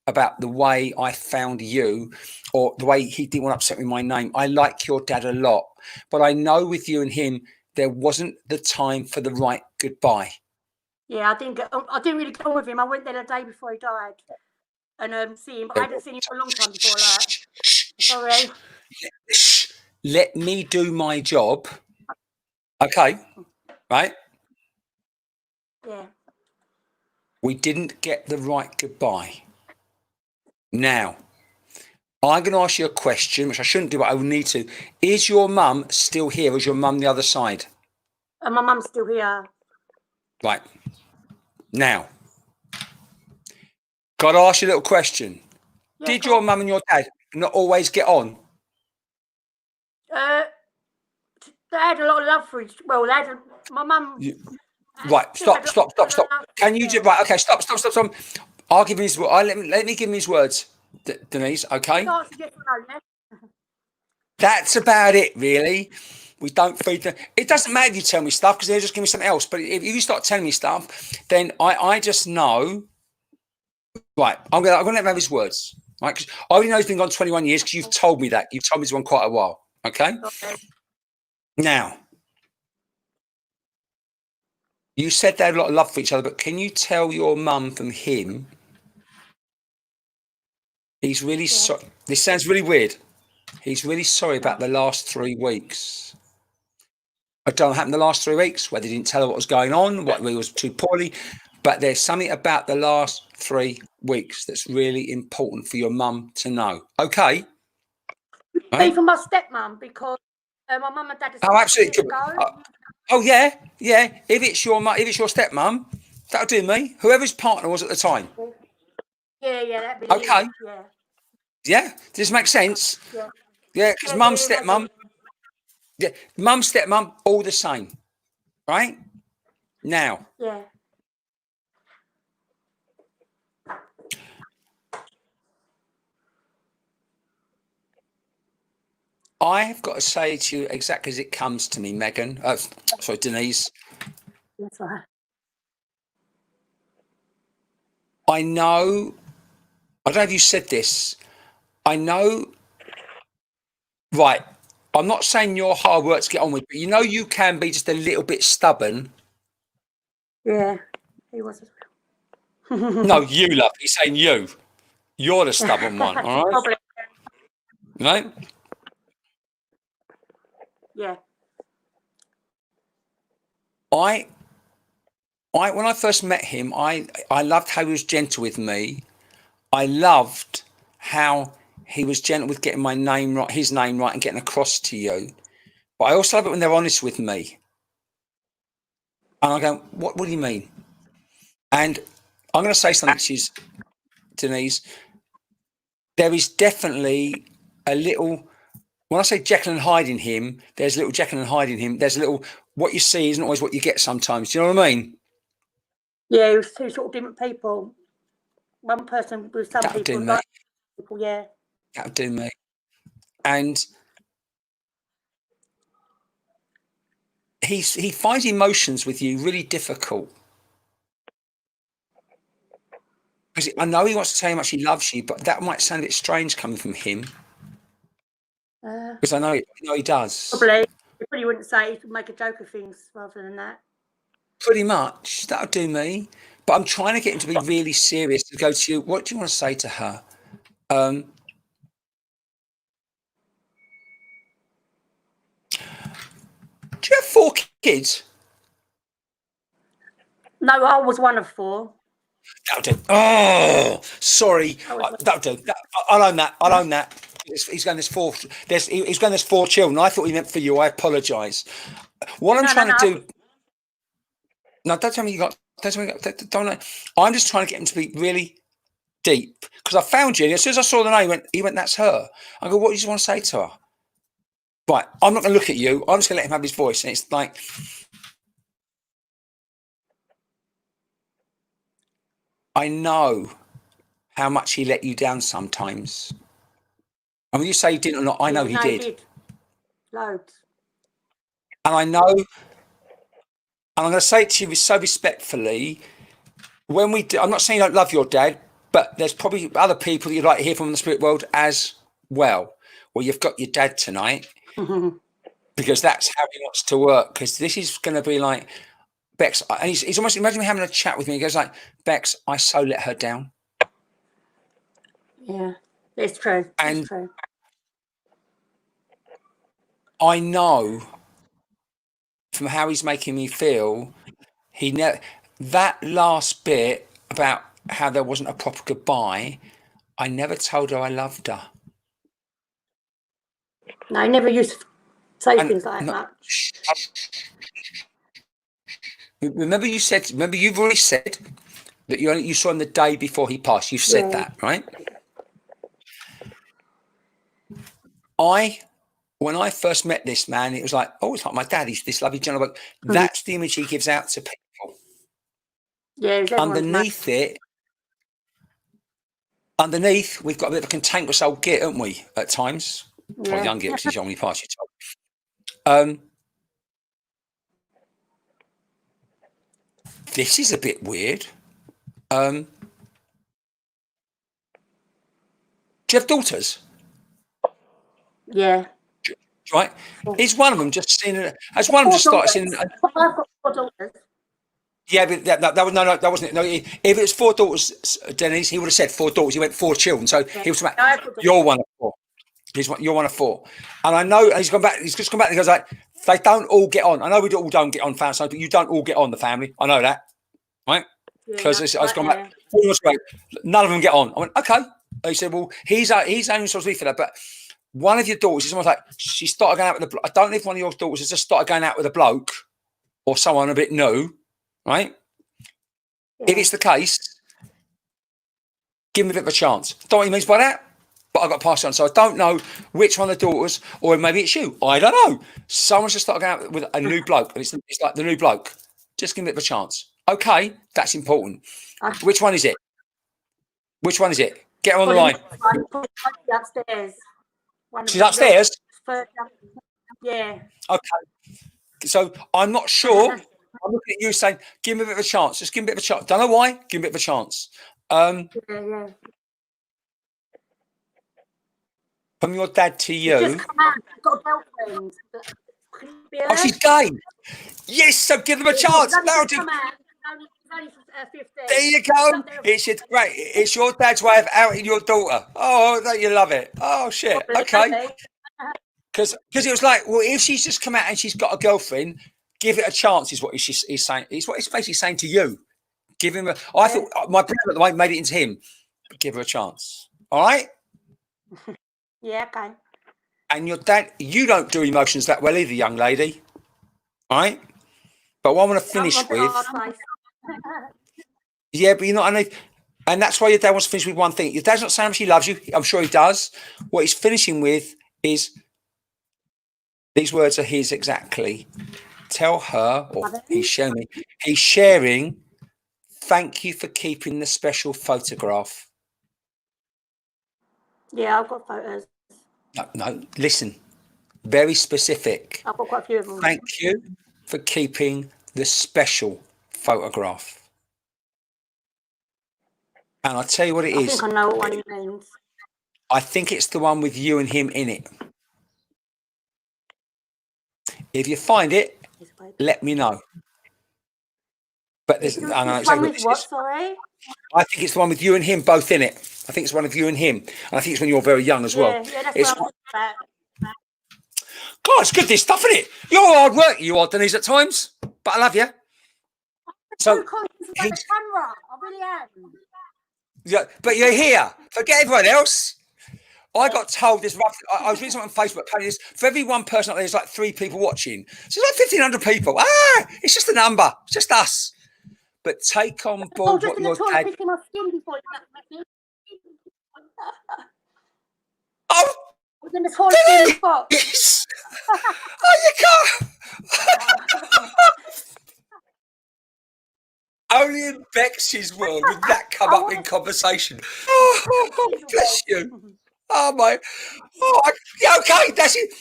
about the way I found you, or the way he didn't want to upset me with my name. I like your dad a lot, but I know with you and him, there wasn't the time for the right goodbye. Yeah, I didn't really get on with him. I went there the day before he died. and see him, but I hadn't seen him for a long time before that. Sorry. Let me do my job. Okay, right? Yeah. We didn't get the right goodbye. Now, I'm going to ask you a question, which I shouldn't do, but I will need to. Is your mum still here, or is your mum the other side? And my mum's still here. Right. Now, got to ask you a little question. Yeah, Did go your on. mum and your dad not always get on? They had a lot of love for each. Well, they had my mum. Right. Stop. Can you do right? Okay. Stop. I'll give him his. Let me give him his words, Denise. Okay. That's about it, really. We don't feed them. It doesn't matter if you tell me stuff because they'll just give me something else. But if you start telling me stuff, then I just know. Right. I'm gonna let him have his words. Right. Because I already know he's been gone 21 years because you've told me that. You've told me he's gone quite a while. Okay. Now, you said they had a lot of love for each other, but can you tell your mum from him? He's really sorry. This sounds really weird. He's really sorry about the last 3 weeks. I don't know what happened the last 3 weeks, whether he didn't tell her what was going on, what he was too poorly. But there's something about the last 3 weeks that's really important for your mum to know. Okay. Right? For my stepmum, because my mum and dad. Oh, absolutely. Oh yeah. If it's your stepmum, that'll do me. Whoever's partner was at the time. Yeah, that'd be okay. Easy. Yeah. Does this make sense? Yeah, because mum, stepmum. Yeah, mum, stepmum, all the same, right? Now. Yeah. I've got to say to you exactly as it comes to me, Megan. Sorry, Denise. That's right. I know. I don't know if you said this. I know. Right. I'm not saying your hard work to get on with, but you know you can be just a little bit stubborn. Yeah, he was as well. No, you, love. He's saying you. You're the stubborn one, all right? Probably. Right? Yeah. When I first met him, I loved how he was gentle with me. I loved how he was gentle with getting my name right, his name right, and getting across to you. But I also love it when they're honest with me. And I go, what do you mean? And I'm going to say something to you, Denise. There is definitely a little, when I say Jekyll and Hyde in him, there's a little Jekyll and Hyde in him. There's a little, what you see isn't always what you get sometimes. Do you know what I mean? Yeah, it was two sort of different people. One person with some That'll people. do me. Yeah. That'll do me. And he finds emotions with you really difficult. Because I know he wants to tell you how much he loves you, but that might sound a bit strange coming from him. Because I know he does. Probably. He probably wouldn't say, he'd make a joke of things rather than that. Pretty much. That'll do me. But I'm trying to get him to be really serious, to go to you. What do you want to say to her? Do you have 4 kids? No, I was one of 4. That'll do. Oh, sorry. That'll do. I'll own that. He's going, there's 4. He's going, there's 4 children. I thought he meant for you. I apologise. What I'm trying to do. No, don't tell me you got. Don't. I'm just trying to get him to be really deep, because I found you. And as soon as I saw the name, he went, that's her. I go, what do you just want to say to her? Right, I'm not going to look at you. I'm just going to let him have his voice. And it's like, I know how much he let you down sometimes. And when you say he didn't or not, I know he did. Loads. And I know, and I'm going to say it to you so respectfully, when we do, I'm not saying you don't love your dad, but there's probably other people that you'd like to hear from in the spirit world as well. Well, you've got your dad tonight, because that's how he wants to work. Because this is going to be like, Bex, and he's almost, imagine me having a chat with me. He goes like, Bex, I so let her down. Yeah, it's true. And It's true. I know from how he's making me feel, that last bit about how there wasn't a proper goodbye, I never told her I loved her. No, I never used to say And things like that no, much. remember you've already said that you saw him the day before he passed. You've said that, right? When I first met this man, it was like, oh, it's like my dad. He's this lovely gentleman. That's the image he gives out to people. Yeah, Underneath, we've got a bit of a cantankerous old git, haven't we, at times? Yeah. Or young git, because he's only past your time. This is a bit weird. Do you have daughters? Yeah. Right? Is one of them just seen it? Has one of them just started seeing? I've got 4 daughters. Yeah, but that wasn't it. No, if it was 4 daughters, Denise, he would have said 4 daughters. He went 4 children. So he was about, you're one of 4. You're one of 4. And I know, and he's gone back, he's just come back and he goes like, they don't all get on. I know we all don't get on family, but you don't all get on the family. I know that. Right? Because I was going back, none of them get on. I went, okay. He said, well, he's only responsible for that, but one of your daughters is almost like she started going out with I don't know if one of your daughters has just started going out with a bloke or someone a bit new, right? Yeah. If it's the case, give him a bit of a chance. Don't know what he means by that, but I've got to pass it on. So I don't know which one of the daughters, or maybe it's you. I don't know. Someone's just started going out with a new bloke, and it's like the new bloke. Just give him a bit of a chance. Okay, that's important. Which one is it? Which one is it? Get her on the line. Upstairs. She's upstairs? Yeah. Okay. So I'm not sure. I'm looking at you saying, give him a bit of a chance. Just give him a bit of a chance. Don't know why. Give him a bit of a chance. Yeah. From your dad to you. Just come out. You've got a girlfriend. Oh, she's gay. Yes, so give them a chance. There you go. It's your dad's way of outing your daughter. Oh, don't you love it? Oh, shit. Okay. Because it was like, well, if she's just come out and she's got a girlfriend, give it a chance, is what he's saying. It's what he's basically saying to you. Give him I thought my brother at the way made it into him. But give her a chance. All right? Yeah, okay. And your dad, you don't do emotions that well either, young lady. All right? But what I want to finish with. Yeah, but you're not. And that's why your dad wants to finish with one thing. Your dad's not saying how much he loves you. I'm sure he does. What he's finishing with is these words are his exactly. Tell her, or he's sharing, thank you for keeping the special photograph. Yeah, I've got photos. No, listen. Very specific. I've got quite a few of them. Thank you for keeping the special photograph. And I'll tell you what it is. I think I know what one he means. I think it's the one with you and him in it. If you find it, let me know. But there's, I know exactly what sorry? I think it's the one with you and him both in it. I think it's one of you and him. And I think it's when you're very young as well. Yeah, that's what I'm about. God, it's good this stuff, isn't it? You're hard work, you are, Denise, at times. But I love you. So the camera. I really am. Yeah, but you're here. Forget everyone else. I got told this roughly. I was reading something on Facebook. Apparently, for every one person out there, there's like 3 people watching. So it's like 1,500 people. It's just a number. It's just us. But take on board what your dad. Picking my skin before you Oh, was in this whole skin box. Yes. Oh, you can't. Only in Bex's world would that come up in conversation. Oh, bless you. Oh, my. Oh, yeah, okay, that's it.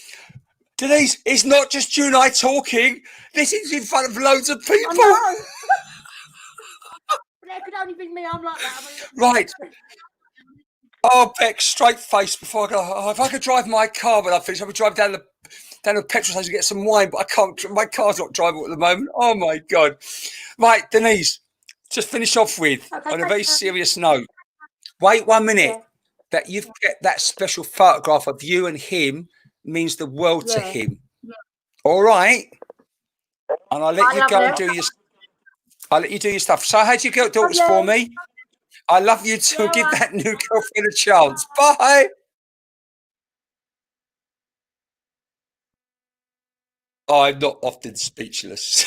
Denise, it's not just you and I talking. This is in front of loads of people. There could only be me. I'm like that. Right. Oh, Bex, straight face before I go. Oh, if I could drive my car when I finish, I would drive down the petrol station to get some wine, but I can't. My car's not drivable at the moment. Oh, my God. Right, Denise, just finish off with, on a very serious note. Wait 1 minute. that you've got that special photograph of you and him means the world to Yeah. him. All right. And I'll let I you love go and it. do your. I'll let you do your stuff. So, how do you get daughters for me? I love you too. Yeah, Give all right. that new girlfriend a chance. Bye. I'm not often speechless.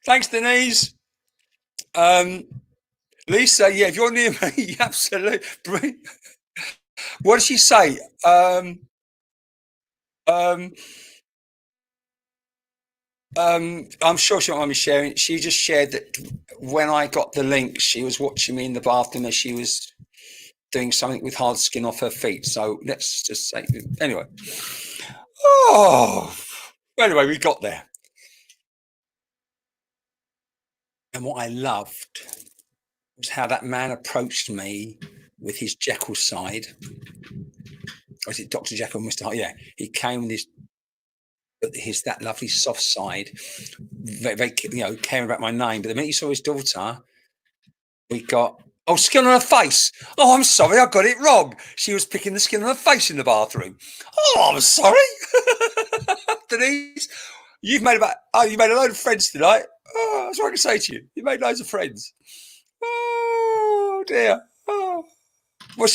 Thanks, Denise. Lisa, yeah, if you're near me, absolutely. What did she say? I'm sure she won't mind me sharing. She just shared that when I got the link, she was watching me in the bathroom as she was doing something with hard skin off her feet. So let's just say, anyway. Oh, anyway, we got there. And what I loved was how that man approached me with his Jekyll side. Or is it Dr. Jekyll, Mr. Hyde? Yeah, he came with his that lovely soft side, very, caring about my name. But the minute he saw his daughter, we got skin on her face. Oh, I'm sorry, I got it wrong. She was picking the skin on her face in the bathroom. Oh, I'm sorry, Denise. You made a load of friends tonight. Oh, that's what I can say to you. You made loads of friends. Oh dear. Oh. Well,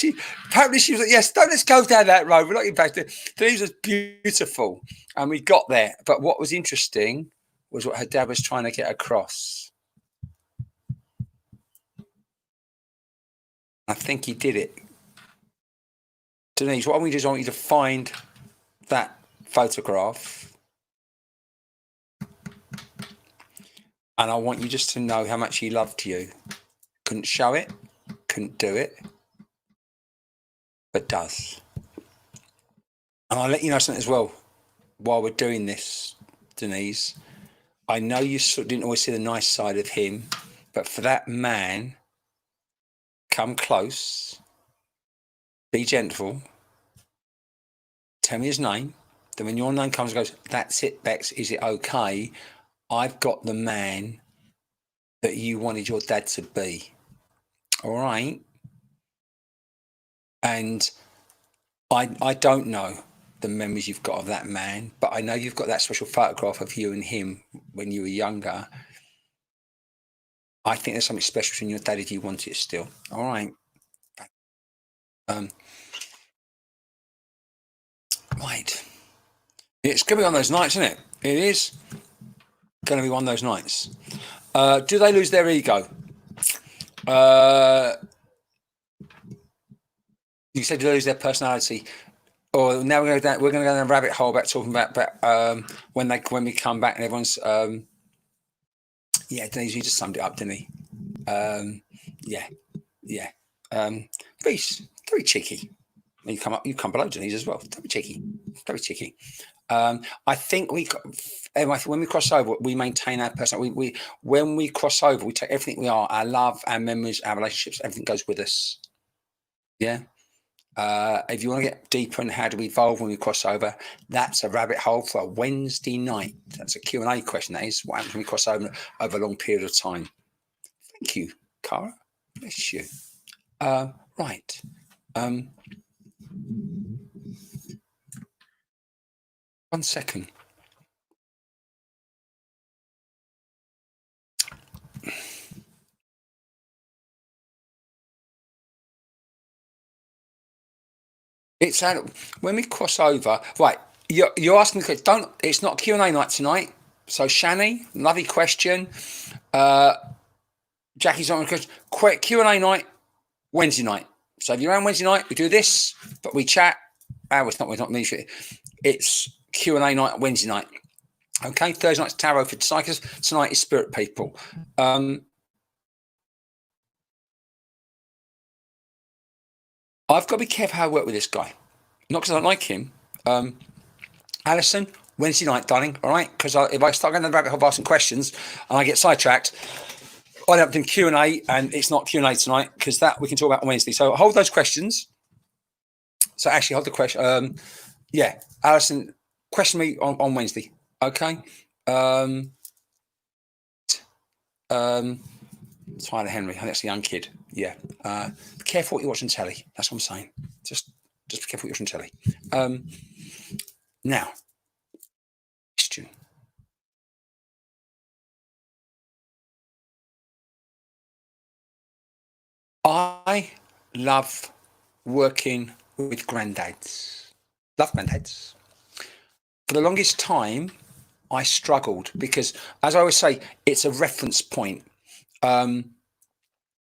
apparently she was like, yes, let's go down that road. We're not impacted. Denise was beautiful. And we got there. But what was interesting was what her dad was trying to get across. I think he did it. Denise, what I want you to do is I want you to find that photograph. And I want you just to know how much he loved you. Couldn't show it, couldn't do it, but does. And I'll let you know something as well while we're doing this, Denise. I know you sort of didn't always see the nice side of him, but for that man, come close, be gentle, tell me his name. Then when your name comes and goes, that's it, Bex, is it okay? I've got the man that you wanted your dad to be. All right? And I don't know the memories you've got of that man, but I know you've got that special photograph of you and him when you were younger. I think there's something special between your dad if you want it still. All right. Right. It's going to be one of those nights, isn't it? It is going to be one of those nights. Do they lose their ego? You said they lose their personality. Or now we're going to go down a rabbit hole about talking about when we come back and everyone's Denise, you just summed it up, didn't he? Very cheeky. You come below Denise as well. Very cheeky. I think when we cross over, we maintain our personality. When we cross over, we take everything we are, our love, our memories, our relationships, everything goes with us. Yeah. If you want to get deeper on how do we evolve when we cross over, that's a rabbit hole for a Wednesday night. That's a Q&A question. That is what happens when we cross over a long period of time. Thank you, Cara. Bless you. Right. 1 second. It's when we cross over, right? You're asking the question. It's not Q&A night tonight. So Shani, lovely question. Jackie's on the question. Quick Q&A night, Wednesday night. So if you're around Wednesday night, we do this, but we chat. It's not me. It's Q&A night Wednesday night. Okay, Thursday night's tarot for psychics. Tonight is spirit people. I've got to be careful how I work with this guy. Not because I don't like him. Alison, Wednesday night, darling. All right, because if I start going down the rabbit hole asking questions and I get sidetracked, I don't do Q&A, and it's not Q&A tonight because that we can talk about on Wednesday. So hold those questions. So actually, hold the question. Alison, question me on Wednesday. Okay. Tyler Henry, that's a young kid. Yeah. Be careful what you watch on telly. That's what I'm saying. Just be careful what you watch on telly. Now, question. I love working with granddads. Love granddads. For the longest time, I struggled because, as I always say, it's a reference point,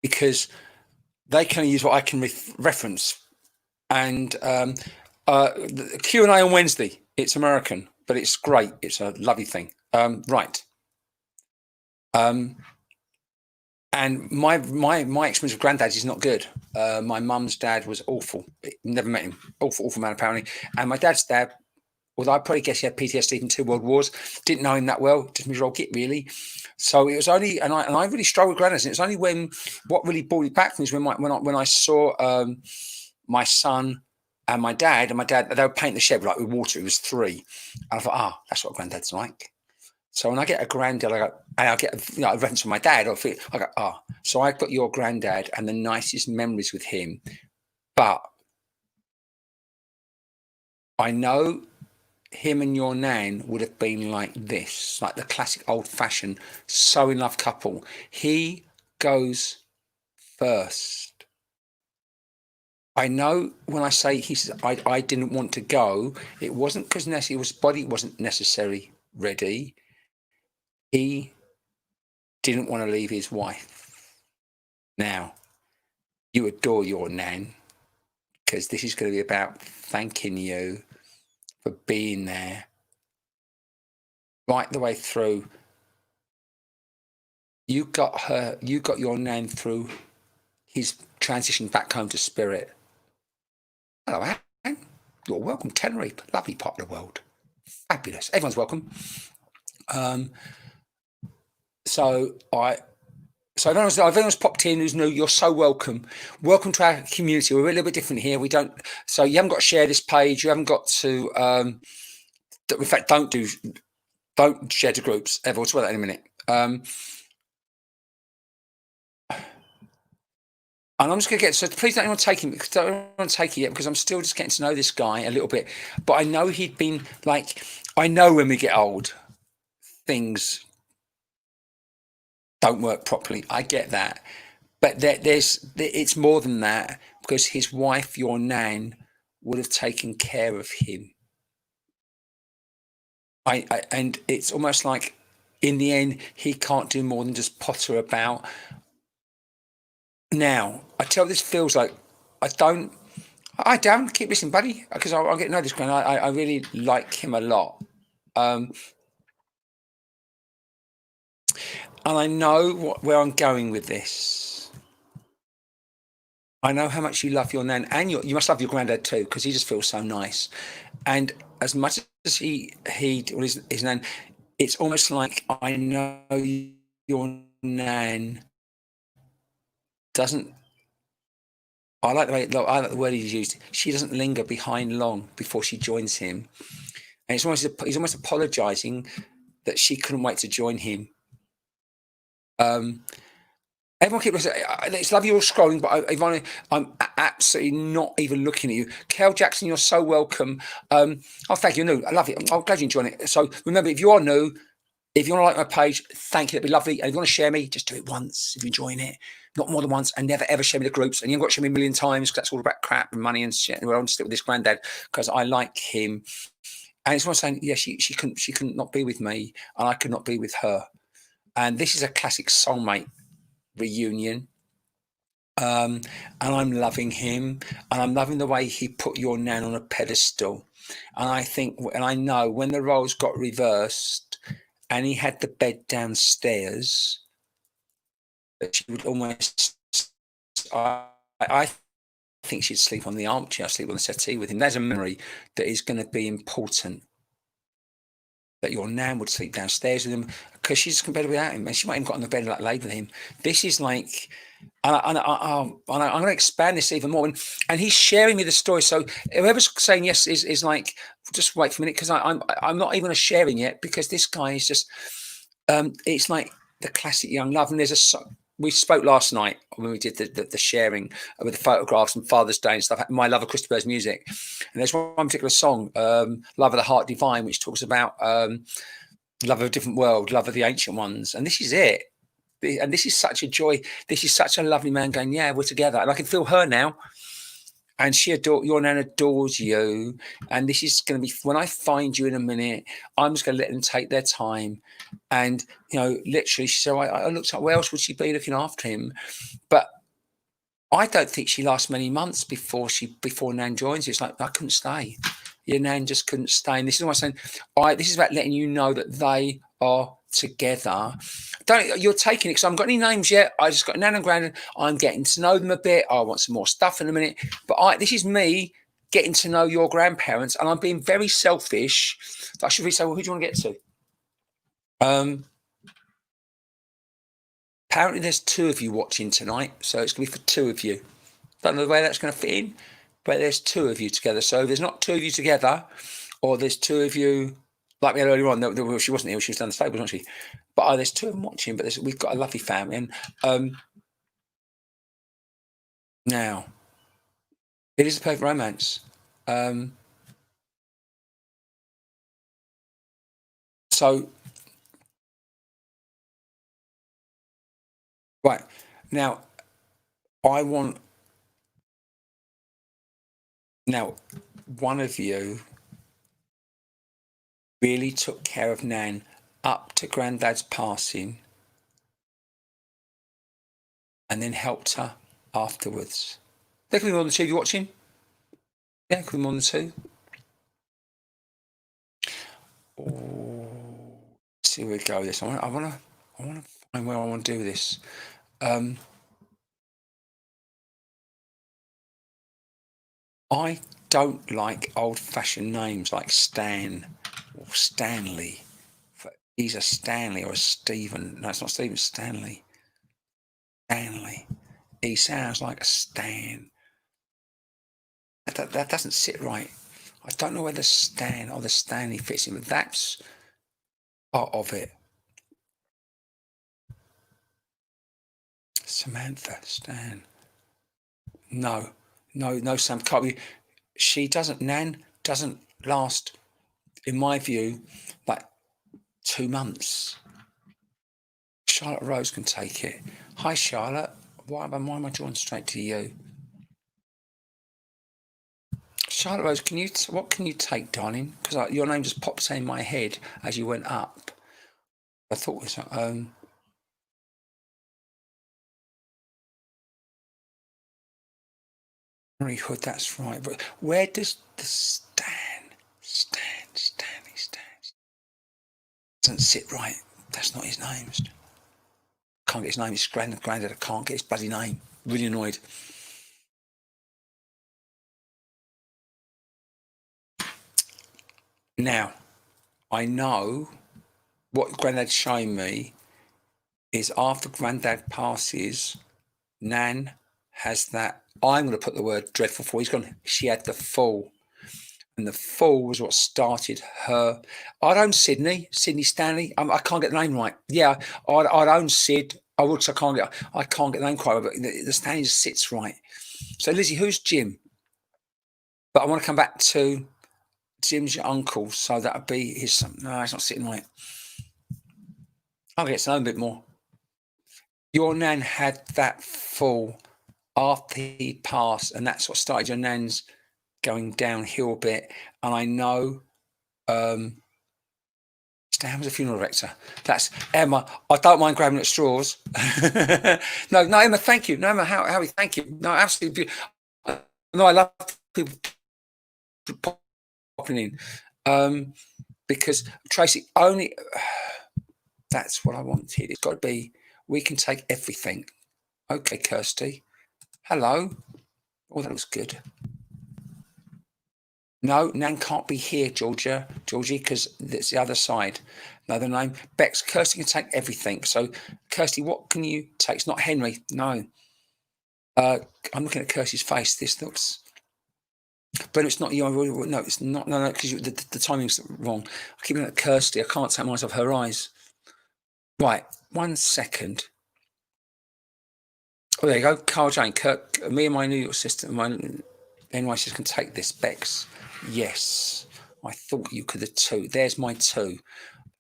because they can use what I can reference. And the Q&A on Wednesday, it's American, but it's great. It's a lovely thing. Right. And my experience with granddads is not good. My mum's dad was awful. Never met him. Awful man, apparently. And my dad's dad, although I probably guess he had PTSD from 2 world wars, didn't know him that well. Just his old git, really. So it was only, and I really struggled with granddads. And it was only when what really brought it back to me is when I saw my son and my dad, they were painting the shed like with water. It was 3, and I thought, that's what granddad's like. So when I get a granddad, I get a reference from my dad. I go, so I've got your granddad and the nicest memories with him. But I know him and your nan would have been like this, like the classic old-fashioned, so in love couple. He goes first. I know when I say he says I didn't want to go, it wasn't because his body wasn't necessarily ready. He didn't want to leave his wife. Now, you adore your nan, because this is going to be about thanking you for being there right the way through. You got your nan through his transition back home to spirit. Hello, Anne. You're welcome, Tenerife, lovely part of the world. Fabulous. Everyone's welcome. So if anyone's popped in who's new, you're so welcome. Welcome to our community. We're a little bit different here. So you haven't got to share this page. You haven't got to, in fact, don't share to groups ever. We'll talk about that in a minute. And I'm just going to so please don't anyone take him, yet, because I'm still just getting to know this guy a little bit. But I know he'd been like, I know when we get old, things don't work properly. I get that. But it's more than that, because his wife, your nan, would have taken care of him. And it's almost like, in the end, he can't do more than just potter about. Now, I tell you, this feels like Dan, keep listening, buddy, because I'll get to know this guy. I really like him a lot. And I know where I'm going with this. I know how much you love your nan, and you must love your granddad too, because he just feels so nice. And as much as he or his nan, it's almost like I know your nan doesn't. I like the word he's used. She doesn't linger behind long before she joins him, and he's almost apologising that she couldn't wait to join him. Everyone keep listening. It's lovely you're scrolling, but Ivana, I'm absolutely not even looking at you. Kel Jackson, you're so welcome. Thank you. New, I love it. I'm glad you enjoyed it. So remember, if you are new, if you want to like my page, thank you. It'd be lovely. And if you want to share me, just do it once if you're enjoying it. Not more than once, and never ever share me the groups. And you haven't got to share me a million times, because that's all about crap and money and shit. And we're on to stick with this granddad because I like him. And it's one saying, yeah, she couldn't not be with me, and I could not be with her. And this is a classic soulmate reunion. And I'm loving him, and I'm loving the way he put your nan on a pedestal. And I think, and I know when the roles got reversed, and he had the bed downstairs, that she would almost, I think she'd sleep on the armchair, sleep on the settee with him. There's a memory that is going to be important. That your nan would sleep downstairs with him, because she's competitive without him, and she might even got on the bed and laid with him. This is like, and I'm going to expand this even more. And he's sharing me the story. So whoever's saying yes is like, just wait for a minute, because I'm not even sharing yet, because this guy is just, it's like the classic young love. And there's we spoke last night when we did the sharing with the photographs and Father's Day and stuff. My love of Christopher's music, and there's one particular song, "Love of the Heart Divine," which talks about love of a different world, love of the ancient ones, and this is it. And this is such a joy. This is such a lovely man going, yeah, we're together, and I can feel her now. And your nan adores you. And this is going to be, when I find you in a minute, I'm just going to let them take their time. And, literally, she said, I looked up, where else would she be looking after him? But I don't think she lasts many months before Nan joins. It's like, I couldn't stay. Your nan just couldn't stay. And this is what I'm saying. This is about letting you know that they are together. You're taking it, because I haven't got any names yet. I just got Nan and Grandad. I'm getting to know them a bit. I want some more stuff in a minute. But this is me getting to know your grandparents, and I'm being very selfish. I should really say, well, who do you want to get to? Apparently there's 2 of you watching tonight, so it's going to be for 2 of you. Don't know the way that's going to fit in, but there's 2 of you together. So there's not 2 of you together, or there's 2 of you, like we had earlier on. She wasn't here, she was down the stable, wasn't she? But there's 2 of them watching, but we've got a lovely family. And now, it is a perfect romance. So, right, now, one of you really took care of Nan up to Grandad's passing, and then helped her afterwards. There could be more than 2 of you watching. Yeah, could be more than 2. Oh, let's see where we go with this. I want to find where I want to do this. I don't like old-fashioned names like Stan or Stanley. He's a Stanley or a Stephen. No, it's not Stephen. Stanley. Stanley. He sounds like a Stan. That doesn't sit right. I don't know where the Stan or the Stanley fits in, but that's part of it. Samantha, Stan. No, Sam, can't be. Nan doesn't last, in my view, like 2 months. Charlotte Rose can take it. Hi, Charlotte. Why am I drawn straight to you? Charlotte Rose, what can you take, darling? Because your name just popped in my head as you went up. I thought it was Mary Hood, that's right. But where does the Stanley doesn't sit right? That's not his name. Can't get his name. It's Grandad. I can't get his bloody name. Really annoyed. Now, I know what Grandad's showing me is after Grandad passes, Nan has that. I'm going to put the word dreadful fall. He's gone. She had the fall. And the fall was what started her. I'd own Sydney Stanley. I can't get the name right. Yeah, I'd own Sid. I would, so I can't get the name quite right, but the Stanley just sits right. So, Lizzie, who's Jim? But I want to come back to Jim's your uncle, so that would be his son. No, it's not sitting right. I'll get to know him a bit more. Your nan had that fall after he passed, and that's what started your nan's going downhill a bit. And I know Stan was a funeral director. That's Emma. I don't mind grabbing at straws. No, Emma, thank you. No, Emma, Howie, thank you. No, absolutely. No, I love people popping in. Because Tracy, only that's what I wanted. It's got to be, we can take everything. Okay, Kirsty. Hello. Oh, that looks good. No, Nan can't be here, Georgie, because it's the other side. Another name. Bex, Kirsty can take everything. So, Kirsty, what can you take? It's not Henry. No. I'm looking at Kirsty's face. This looks... But it's not you. No, it's not. No, because the timing's wrong. I keep looking at Kirsty. I can't take my eyes off her eyes. Right. 1 second. Oh, there you go. Carl Jane, Kirk, me and my New York sister, my NYCs can take this, Bex. Yes. I thought you could have too. There's my 2.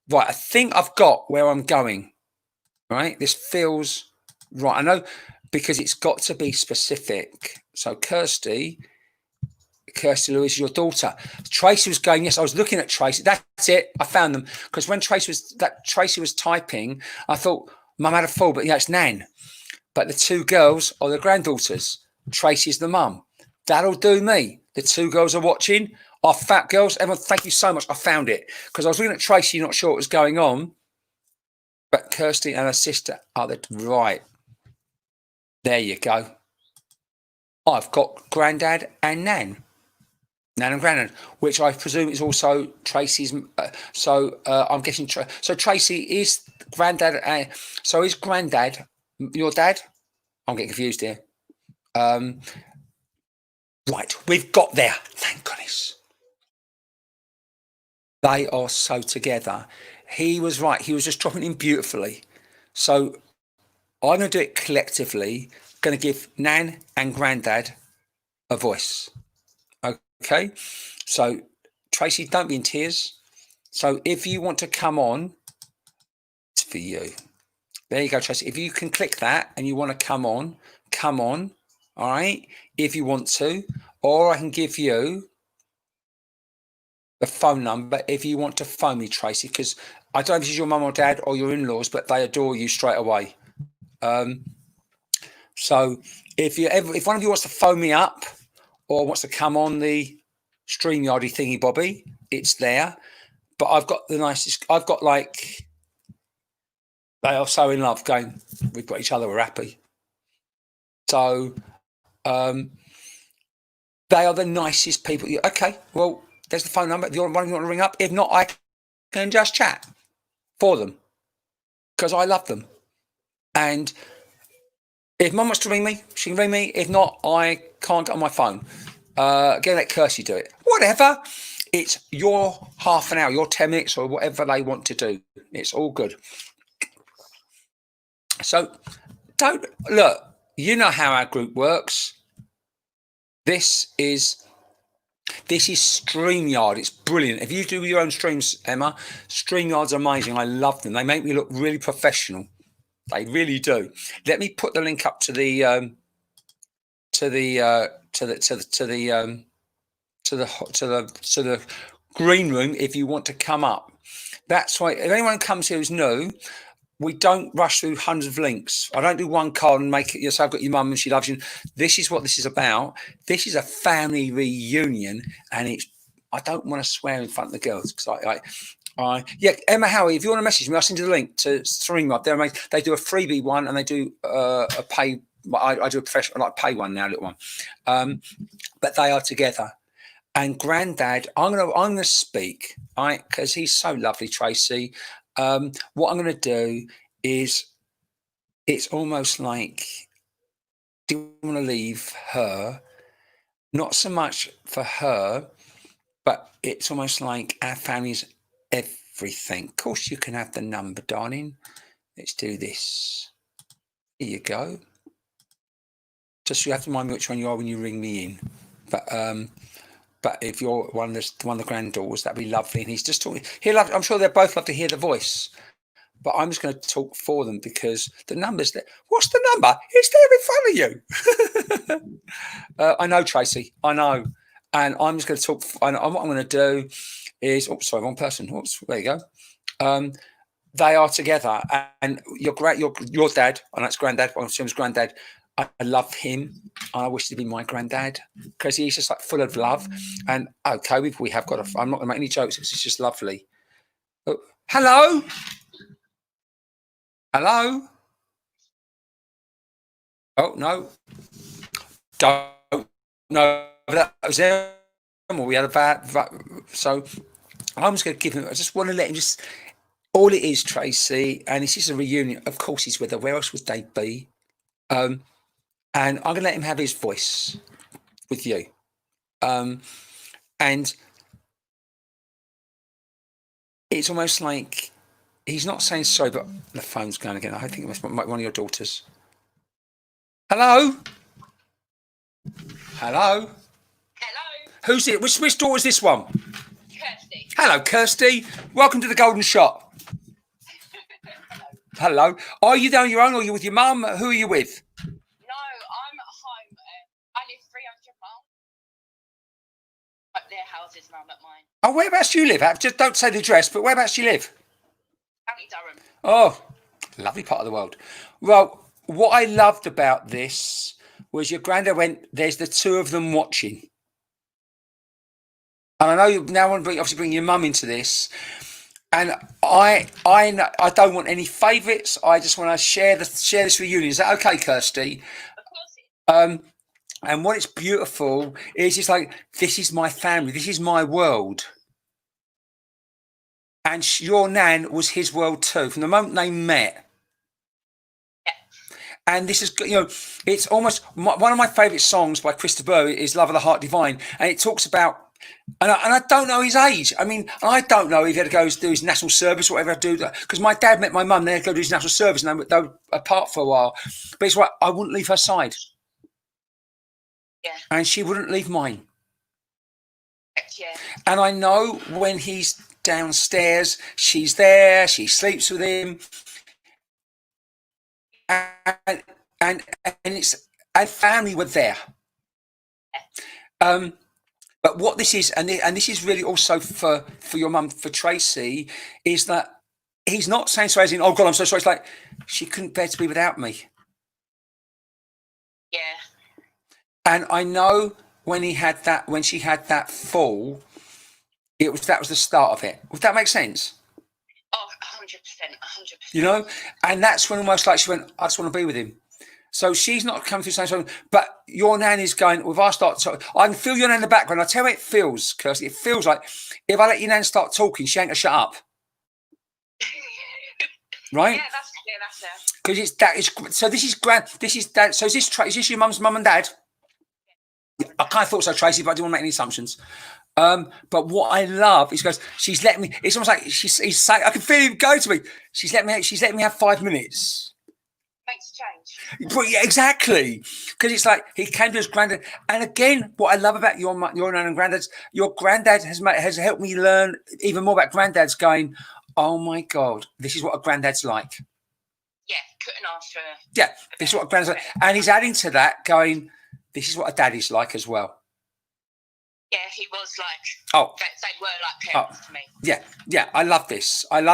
Right, I think I've got where I'm going. Right? This feels right. I know because it's got to be specific. So Kirsty Louise is your daughter. Tracy was going, yes, I was looking at Tracy. That's it. I found them. Because when Tracy was typing, I thought, Mum had a fall, but yeah, it's Nan. But the 2 girls are the granddaughters. Tracy's the mum. That'll do me. The 2 girls are watching. Our fat girls. Everyone, thank you so much. I found it. Because I was looking at Tracy, not sure what was going on. But Kirsty and her sister are the right. There you go. I've got Grandad and Nan. Nan and Grandad, which I presume is also Tracy's. I'm guessing. So Tracy is Grandad. So is Grandad your dad? I'm getting confused here. Right, we've got there. Thank goodness. They are so together. He was right. He was just dropping in beautifully. So I'm going to do it collectively. Going to give Nan and Grandad a voice. Okay. So Tracy, don't be in tears. So if you want to come on, it's for you. There you go, Tracy. If you can click that and you want to come on. All right. If you want to, or I can give you the phone number if you want to phone me, Tracy, because I don't know if this is your mum or dad or your in-laws, but they adore you straight away. So if one of you wants to phone me up or wants to come on the StreamYardy thingy bobby, it's there. But I've got the nicest. I've got like they are so in love. Going, we've got each other. We're happy. So they are the nicest people. Okay, well, there's the phone number. If you want to ring up, if not, I can just chat for them because I love them. And if Mum wants to ring me, she can ring me. If not, I can't get on my phone. Again, let Kirsty do it. Whatever. It's your half an hour, your 10 minutes, or whatever they want to do. It's all good. So don't look. You know how our group works. This is StreamYard. It's brilliant. If you do your own streams, Emma, StreamYard's amazing. I love them. They make me look really professional. They really do. Let me put the link up to the green room if you want to come up. That's why if anyone comes here who's new, we don't rush through hundreds of links. I don't do one card and make it. Yes, I've got your mum and she loves you. This is what this is about. This is a family reunion, and I don't want to swear in front of the girls because yeah, Emma Howie, if you want to message me, I'll send you the link to StreamYard. They do a freebie one and they do a pay. I do a professional, like pay one now, little one. But they are together. And Grandad, I'm gonna speak, right? Because he's so lovely, Tracy. What I'm gonna do is, it's almost like, do you want to leave her? Not so much for her, but it's almost like our family's everything. Of course, you can have the number, darling. Let's do this. Here you go. Just you have to remind me which one you are when you ring me in. But if you're one of the granddaughters, that'd be lovely. And he's just talking. I'm sure they'll both love to hear the voice. But I'm just going to talk for them because the number's there. What's the number? It's there in front of you. I know, Tracy. I know. And I'm just going to talk. And what I'm going to do is, sorry, wrong person. There you go. They are together, and your dad, and that's Granddad. I'm assuming it's Granddad. I love him. I wish to be my granddad because he's just like full of love. And okay, we have got. I'm not going to make any jokes because it's just lovely. Oh, hello. Hello. Oh no. Don't no. That was him. We had a bad. So I'm just going to give him. I just want to let him just. All it is, Tracy, and it's just a reunion. Of course, he's with her. Where else would they be? And I'm going to let him have his voice with you. And it's almost like he's not saying sorry, but the phone's going again. I think it might be one of your daughters. Hello? Hello? Hello, Who's it? Which door is this one? Kirsty. Hello, Kirsty. Welcome to the Golden Shot. Hello. Are you there on your own, or are you with your mum? Who are you with? No, I'm at home. I live 300 miles. At their houses and I'm at mine. Oh, whereabouts do you live? Just don't say the address, but whereabouts do you live? County Durham. Oh, lovely part of the world. Well, what I loved about this was your granddad went, there's the two of them watching. And I know you now want to obviously bring your mum into this. And I don't want any favourites. I just want to share this reunion. Is that okay, Kirsty? Of course it And what is beautiful is it's like, this is my family. This is my world. And your nan was his world too, from the moment they met. Yeah. And this is, it's almost one of my favourite songs by Christopher Burr is Love of the Heart Divine. And it talks about, and I don't know his age. I mean, I don't know if he had to go do his national service or whatever, because my dad met my mum, they had to go do his national service and they were apart for a while. But it's right, I wouldn't leave her side. Yeah. And she wouldn't leave mine. Yeah. And I know when he's downstairs, she's there, she sleeps with him. And family were there. But what this is, and this is really also for your mum, for Tracy, is that he's not saying so as in, oh God, I'm so sorry. It's like, she couldn't bear to be without me. Yeah. And I know when she had that fall, that was the start of it. Would that make sense? Oh, 100%. And that's when almost like she went, I just want to be with him. So she's not coming through saying something, but your nan is going, if I start talking, I can feel your nan in the background. I tell you how it feels, Kirsty. It feels like if I let your nan start talking, she ain't going to shut up. Right? Yeah, that's it. Because so this is grand. This is dad. So is this your mum's mum and dad? I kind of thought so, Tracy, but I didn't want to make any assumptions. But what I love is because she's letting me. It's almost like he's saying, I can feel him go to me. She's letting me have 5 minutes. Makes a change. But yeah, exactly. Because it's like he came to his granddad, and again, what I love about your nan and granddad's, your granddad has helped me learn even more about granddads. Going, oh my God, this is what a granddad's like. Yeah, couldn't ask for. Yeah, this is what a granddad's like, and he's adding to that, going, this is what a daddy's like as well. Yeah, he was like. Oh, they were like parents to me. Yeah. I love this. And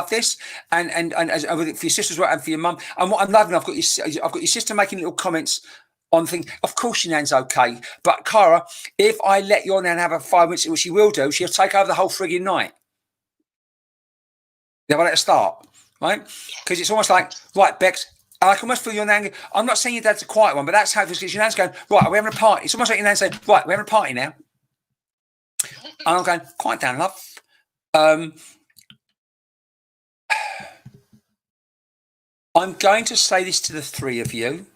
as for your sisters and for your mum. And what I'm loving, I've got your sister making little comments on things. Of course, your nan's okay, but Cara, if I let your nan have a 5 minutes, which she will do, she'll take over the whole frigging night. Never let her start, right? Because it's almost like, right, Bex. I can almost feel your nan. I'm not saying your dad's a quiet one, but that's how it is. Your nan's going, right, are we having a party? It's almost like your nan saying, right, we're having a party now. And I'm going, quiet down, love. I'm going to say this to the three of you.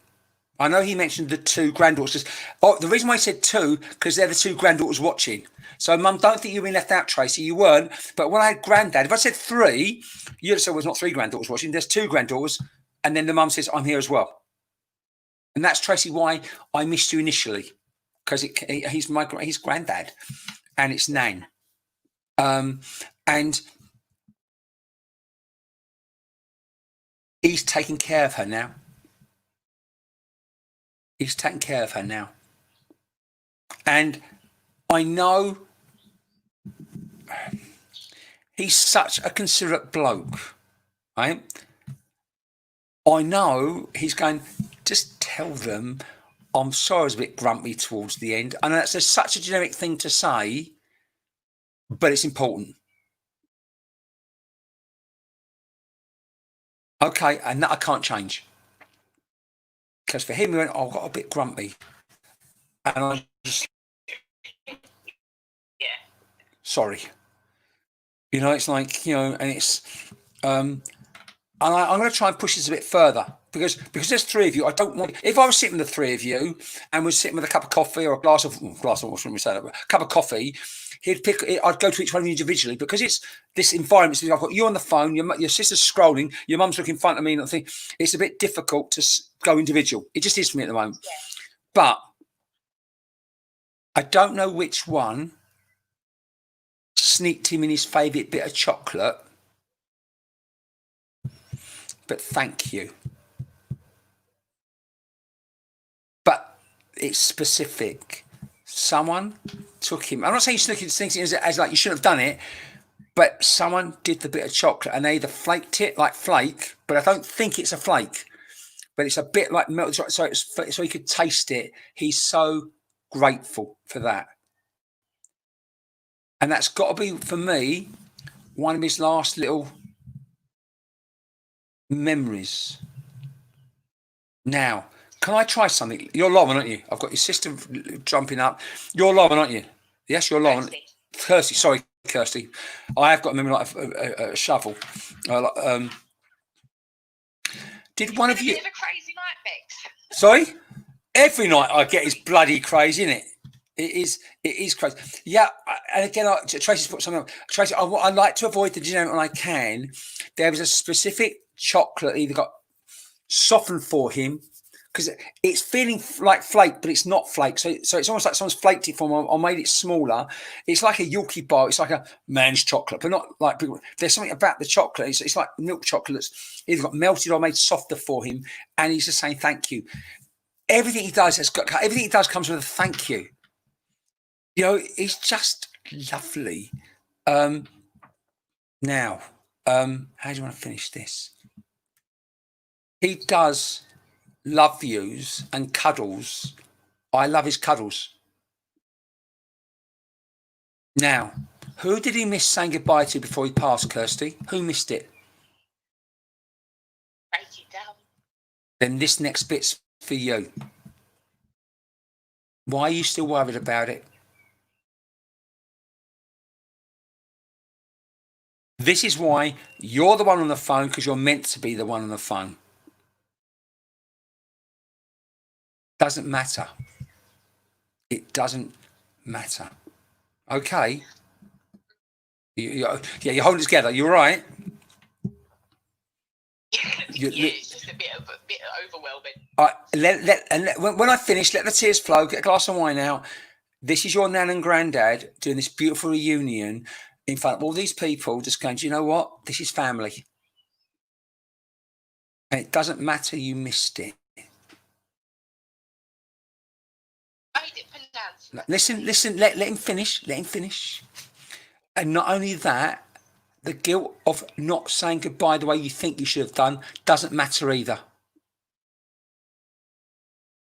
I know he mentioned the two granddaughters. The reason why I said two, because they're the two granddaughters watching. So, Mum, don't think you've been left out, Tracy. You weren't. But when I had granddad, if I said three, you'd have said, well, there's not three granddaughters watching. There's two granddaughters. And then the mum says, I'm here as well. And that's, Tracy, why I missed you initially. Because he's granddad. And it's Nan. And he's taking care of her now. And I know he's such a considerate bloke, right? I know he's going, just tell them I'm sorry I was a bit grumpy towards the end. I know that's such a generic thing to say, but it's important. Okay, and that I can't change. Because for him, he went, I got a bit grumpy. And I just... Yeah. Sorry. It's like, and it's... and I'm going to try and push this a bit further. because there's three of you. I don't want. If I was sitting with the three of you and was sitting with a cup of coffee or a glass of what shouldn't we say that? A cup of coffee, he'd pick. I'd go to each one of you individually because it's this environment. So I've got you on the phone, your sister's scrolling, your mum's looking in front of me, and I think it's a bit difficult to go individual. It just is for me at the moment. Yeah. But I don't know which one sneaked him in his favourite bit of chocolate. But thank you. But it's specific. Someone took him. I'm not saying you sneaked it as like you shouldn't have done it, but someone did the bit of chocolate and they either flaked it like flake, but I don't think it's a flake. But it's a bit like melted chocolate, so he could taste it. He's so grateful for that. And that's got to be, for me, one of his last little memories. Now, can I try something? You're Lauren, aren't you? I've got your sister jumping up. You're Lauren, aren't you? Yes, you're Lauren. Kirsty, sorry, Kirsty. I have got a memory like a shovel. Did one of you? It's a crazy night, Bex. Sorry? Every night I get is bloody crazy, isn't it? It is crazy. Yeah, and again, Tracy's put something up. Tracy, I like to avoid the generic when I can. There was a specific chocolate either got softened for him because it's feeling like flake, but it's not flake. So it's almost like someone's flaked it for him or made it smaller. It's like a Yorkie bar. It's like a man's chocolate, but not like there's something about the chocolate. It's like milk chocolate that's either got melted or made softer for him, and he's just saying thank you. Everything he does comes with a thank you. You know, it's just lovely. Now, how do you want to finish this? He does love yous and cuddles. I love his cuddles. Now, who did he miss saying goodbye to before he passed, Kirsty? Who missed it? Write it down. Then this next bit's for you. Why are you still worried about it? This is why you're the one on the phone, because you're meant to be the one on the phone. Doesn't matter. It doesn't matter. Okay. Yeah, you're holding it together. You're right. It's just a bit overwhelming. When I finish, let the tears flow. Get a glass of wine out. This is your nan and granddad doing this beautiful reunion in front of all these people, just going, do you know what? This is family. And it doesn't matter you missed it. Listen, let him finish. Let him finish. And not only that, the guilt of not saying goodbye the way you think you should have done doesn't matter either.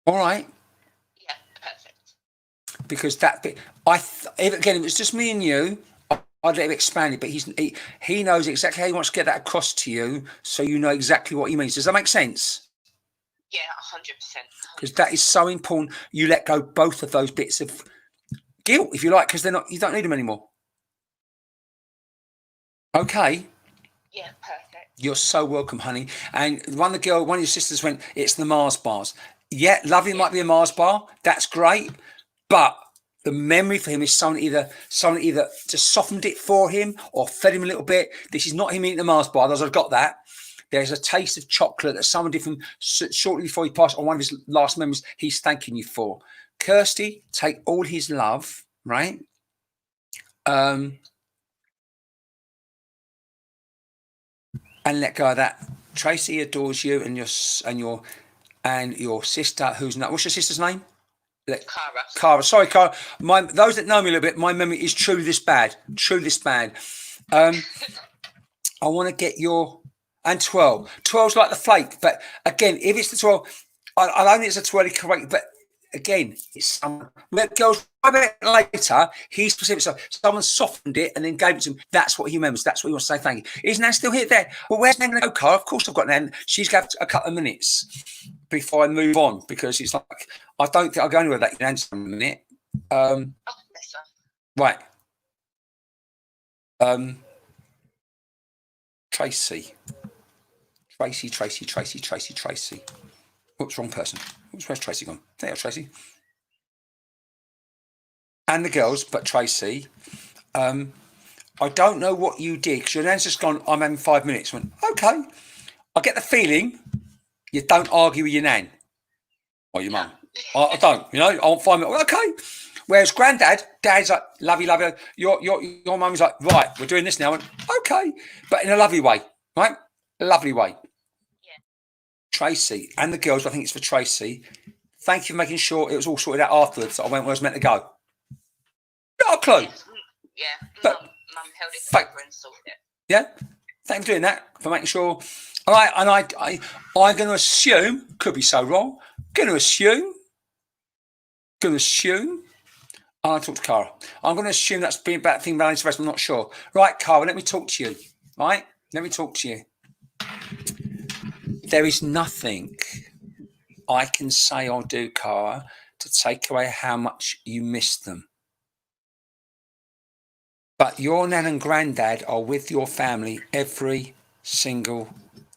All right? Yeah, perfect. Because that bit, again, if it was just me and you, I'd let him expand it, but he knows exactly how he wants to get that across to you, so you know exactly what he means. Does that make sense? Yeah, 100%. Because that is so important. You let go both of those bits of guilt, if you like, because you don't need them anymore. Okay. Yeah, perfect. You're so welcome, honey. And one of your sisters went, it's the Mars bars. Yeah, lovely, might be a Mars bar. That's great. But the memory for him is someone either just softened it for him or fed him a little bit. This is not him eating the Mars bar. Those I've got that. There's a taste of chocolate that someone did from shortly before he passed on one of his last memories. He's thanking you for. Kirsty, take all his love, right? And let go of that. Tracy adores you and your sister, who's not. What's your sister's name? Cara. Sorry, Cara. Those that know me a little bit, my memory is truly this bad. I want to get your. And 12. 12's like the flake. But again, if it's the 12, I don't think it's a 12 correct. But again, it's someone. Girls, later, he's specific. So someone softened it and then gave it to him. That's what he remembers. That's what he wants to say thank you. Is Nan still here there? Well, where's Nan going to go, Cara? Of course I've got Nan. She's got a couple of minutes before I move on because it's like, I don't think I'll go anywhere with that Nan's in a minute. Right. Tracy. Whoops, wrong person. Where's Tracy gone? There you are, Tracy. And the girls, but Tracy, I don't know what you did, because your nan's just gone, I'm having 5 minutes. I went, okay. I get the feeling you don't argue with your nan or your mum. I don't, you know, I want 5 minutes. Okay. Whereas dad's like, love you. Your mum's like, right, we're doing this now. I went, okay. But in a lovely way, right? A lovely way. Yeah. Tracy and the girls, I think it's for Tracy. Thank you for making sure it was all sorted out afterwards that I went where I was meant to go. Not a clue. Yeah. But Mum held it together and sorted it. Yeah. Thank you for doing that, for making sure. I'm going to assume, could be so wrong, going to assume, and I talk to Cara. I'm going to assume that's been about thing about interest. I'm not sure. Right, Cara, let me talk to you. Right? Let me talk to you. There is nothing I can say or do, Cara, to take away how much you miss them. But your nan and granddad are with your family every single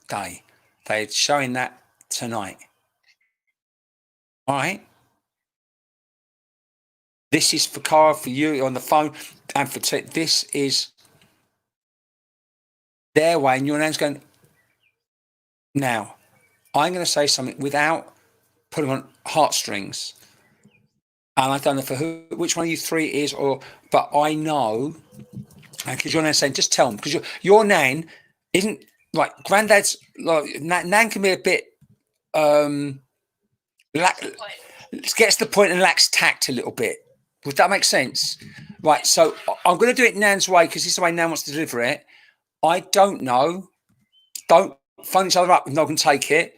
day. They're showing that tonight. All right? This is for Cara, for you on the phone, and for this is their way, and your nan's going, now, I'm going to say something without putting on heartstrings. And I don't know which one of you three it is, but I know, because your nan's saying, just tell them, because your nan isn't, like, granddad's, like, nan can be a bit, gets the point and lacks tact a little bit. Would that make sense? Right, so I'm going to do it Nan's way, because this is the way Nan wants to deliver it. I don't know. Don't phone each other up if no one can take it.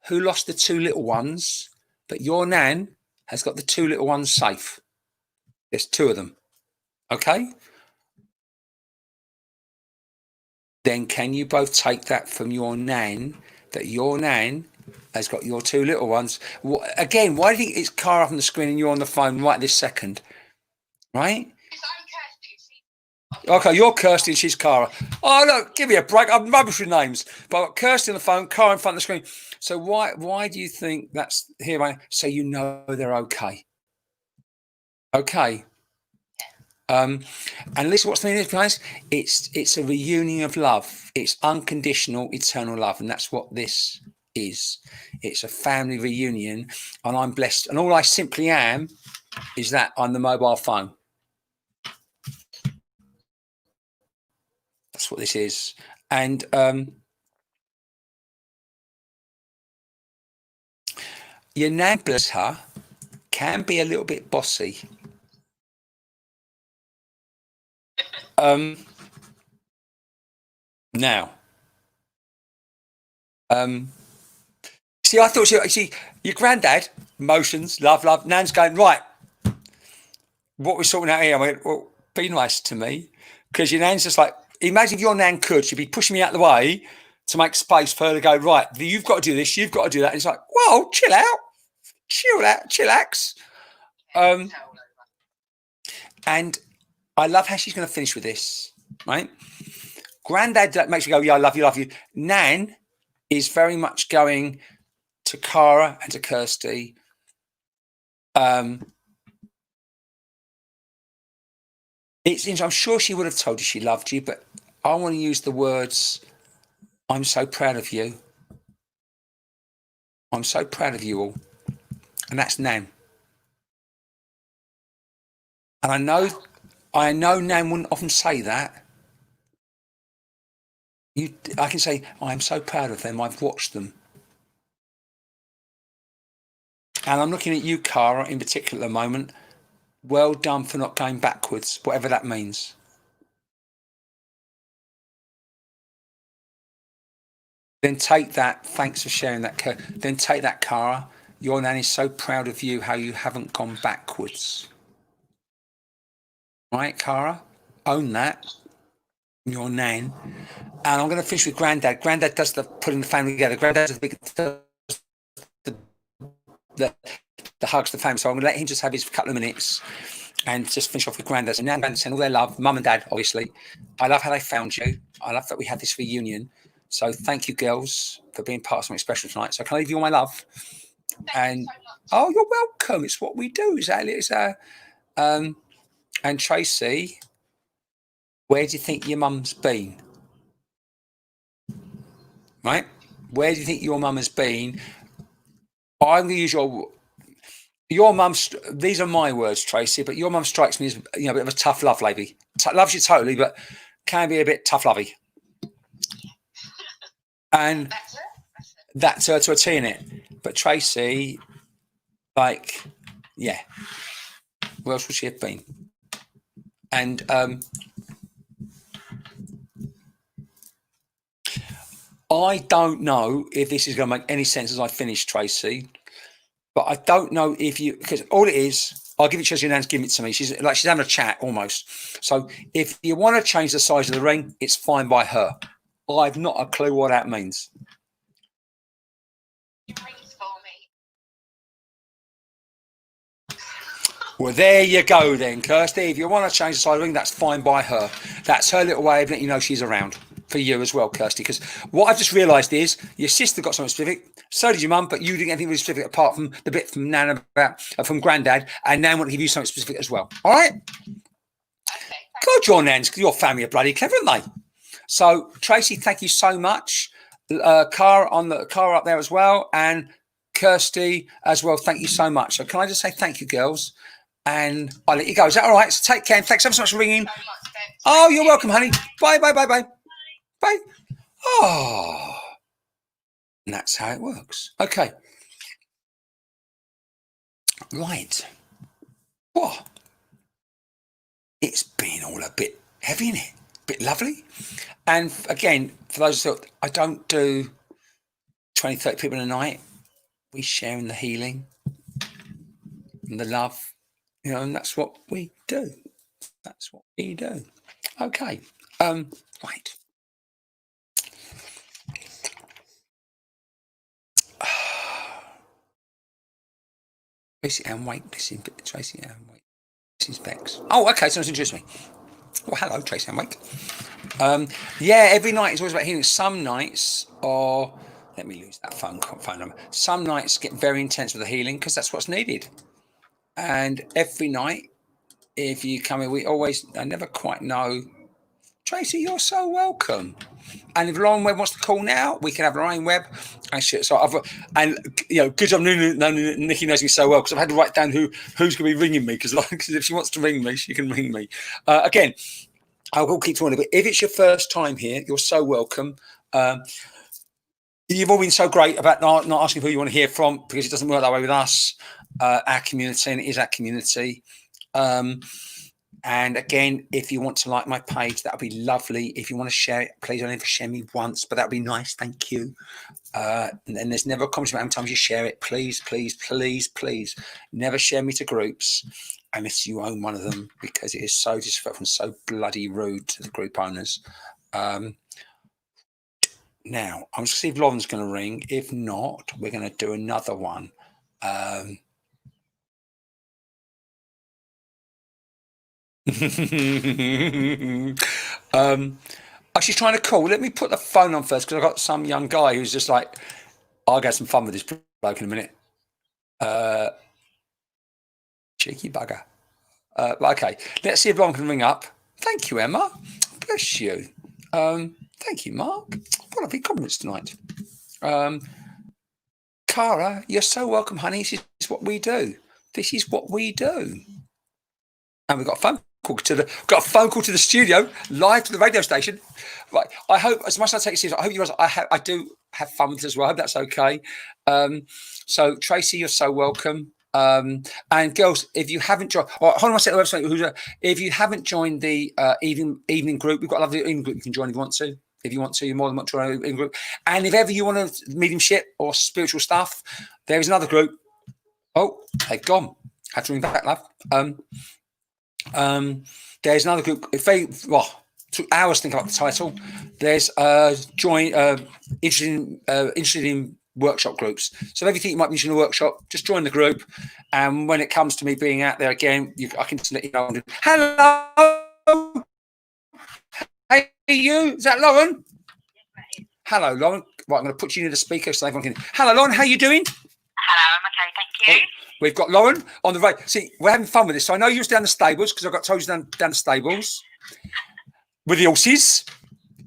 Who lost the two little ones? But your Nan has got the two little ones safe. There's two of them. Okay? Then can you both take that from your Nan, that your Nan has got your two little ones? Again, why do you think it's Cara up on the screen and you're on the phone right this second? Right? Okay, you're Kirsty and she's Cara. Oh, look, give me a break. I'm rubbish with names. But I've got Kirsty on the phone, Cara in front of the screen. So why do you think that's here? So you know they're okay. Okay. And listen, what's the meaning of this? It's a reunion of love. It's unconditional, eternal love. And that's what this is. It's a family reunion. And I'm blessed. And all I simply am is that on the mobile phone. That's what this is. And your nan, bless her, can be a little bit bossy. Now, see, I thought your granddad, emotions, love, Nan's going, right, what we're sorting out here, I went, well, be nice to me, because your nan's just like, imagine if your nan could, she'd be pushing me out the way to make space for her to go, right, you've got to do this, you've got to do that. And it's like, whoa, chillax. And I love how she's going to finish with this, right? Granddad that makes you go, yeah, I love you. Nan is very much going to Cara and to Kirsty. I'm sure she would have told you she loved you, but I want to use the words, I'm so proud of you. I'm so proud of you all. And that's Nan. And I know Nan wouldn't often say that. I can say, I'm so proud of them. I've watched them. And I'm looking at you, Cara, in particular at the moment. Well done for not going backwards, whatever that means. Then take that. Thanks for sharing that. Then take that, Cara. Your nan is so proud of you, how you haven't gone backwards. Right, Cara? Own that. Your nan. And I'm going to finish with Granddad. Granddad does the putting the family together. Granddad does the hugs the family. So I'm going to let him just have his couple of minutes and just finish off with Granddad. And Granddad send all their love. Mum and Dad, obviously. I love how they found you. I love that we had this reunion. So thank you, girls, for being part of something special tonight. So can I leave you all my love? Thank you so much. Oh, you're welcome. It's what we do, exactly. It's and Tracy, where do you think your mum's been? Right? Where do you think your mum has been? I'm going to use your mum's. These are my words, Tracy, but your mum strikes me as, you know, a bit of a tough love lady. Loves you totally, but can be a bit tough lovey. And that's her to a T in it. But Tracy, like, yeah, where else would she have been? And I don't know if this is going to make any sense as I finish, Tracy, but I don't know if you, because all it is, I'll give it to you, Nan's giving it to me. She's having a chat almost. So if you want to change the size of the ring, it's fine by her. I've not a clue what that means. Rings for me. Well, there you go then, Kirsty. If you want to change the size of the ring, that's fine by her. That's her little way of letting you know she's around. For you as well, Kirsty, because what I've just realised is your sister got something specific, so did your mum, but you didn't get anything really specific apart from the bit from Nan about from Grandad, and Nan want to give you something specific as well. All right? Okay. God, your Nans, your family are bloody clever, aren't they? So, Tracy, thank you so much. Cara on the car up there as well, and Kirsty as well. Thank you so much. So, can I just say thank you, girls? And I'll let you go. Is that all right? So, take care. And thanks ever so much for ringing. Oh, you're welcome, honey. Bye, bye, bye, bye. Bye. Oh, and that's how it works. Okay. Right. Whoa. It's been all a bit heavy, isn't it? A bit lovely. And again, for those who thought, I don't do 20, 30 people in a night. We share in the healing and the love, you know, and that's what we do. That's what we do. Okay. Right. Tracy Ann Wake, Tracy Ann Wake. This is Bex. Oh, okay, so it's interesting. Well, hello, Tracy Ann Wake. Yeah, every night is always about healing. Some nights are, let me lose that phone number. Some nights get very intense with the healing because that's what's needed. And every night, if you come in, I never quite know. Tracy, you're so welcome. And if Lauren Webb wants to call now, we can have Lauren Webb. So good job, Nikki knows me so well because I've had to write down who's going to be ringing me because if she wants to ring me, she can ring me. Again, I will keep talking, but if it's your first time here, you're so welcome. You've all been so great about not asking who you want to hear from because it doesn't work that way with us, our community, and it is our community. And again, if you want to like my page, that would be lovely. If you want to share it, please don't ever share me once, but that would be nice. Thank you. And there's never a comment about how many times you share it. Please, please, please, please never share me to groups unless you own one of them because it is so disrespectful and so bloody rude to the group owners. Now, I'm just going to see if Lauren's going to ring. If not, we're going to do another one. She's trying to call. Let me put the phone on first because I've got some young guy who's just like, I'll get some fun with this bloke in a minute. Cheeky bugger. Okay, let's see if Lauren can ring up. Thank you, Emma. Bless you. Thank you, Mark. What lovely compliments tonight. Cara, you're so welcome, honey. This is what we do. This is what we do. And we've got a phone call to the studio, live to the radio station. Right. I hope, as much as I take it seriously, I hope you guys, I do have fun with this as well. I hope that's okay. So Tracy, you're so welcome. And girls, if you haven't joined, hold on, I set the website. If you haven't joined the evening group, we've got a lovely evening group you can join if you want to. If you want to, you're more than welcome to join an evening group. And if ever you want to mediumship or spiritual stuff, there is another group. Oh, they've gone. Had to ring back, love. There's another group. If they, took hours to think about the title. There's interested in workshop groups. So if you think you might be interested in a workshop, just join the group. And when it comes to me being out there again, I can just let you know. Hello. Hey, you. Is that Lauren? Hello, Lauren. Right, I'm going to put you near the speaker so everyone can. Hello, Lauren. How are you doing? Hello, I'm okay, thank you. We've got Lauren on the right. See, we're having fun with this. So I know you was down the stables because I got told you down the stables with the horses.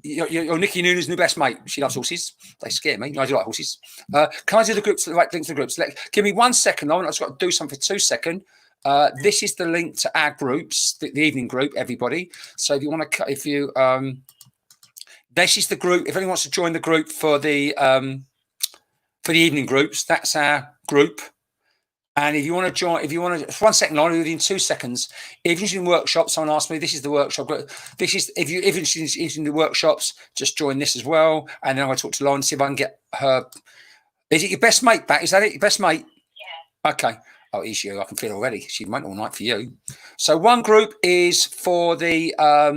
You're Nikki Noonan's new best mate. She loves horses. They scare me. I do like horses. Can I do the groups? The right link to the groups. Give me 1 second, Lauren. I've just got to do something for 2 seconds. This is the link to our groups, the evening group, everybody. So if you want to, this is the group. If anyone wants to join the group for the evening groups, that's our group. And if you want to join, 1 second, Lauren, within 2 seconds. If you're interested in workshops, someone asked me, this is the workshop. This is, if you're interested in the workshops, just join this as well. And then I'm going to talk to Lauren, see if I can get her. Is it your best mate back? Is that it? Your best mate? Yeah. Okay. Oh, it's you. I can feel already. She went all night for you. So one group is for the our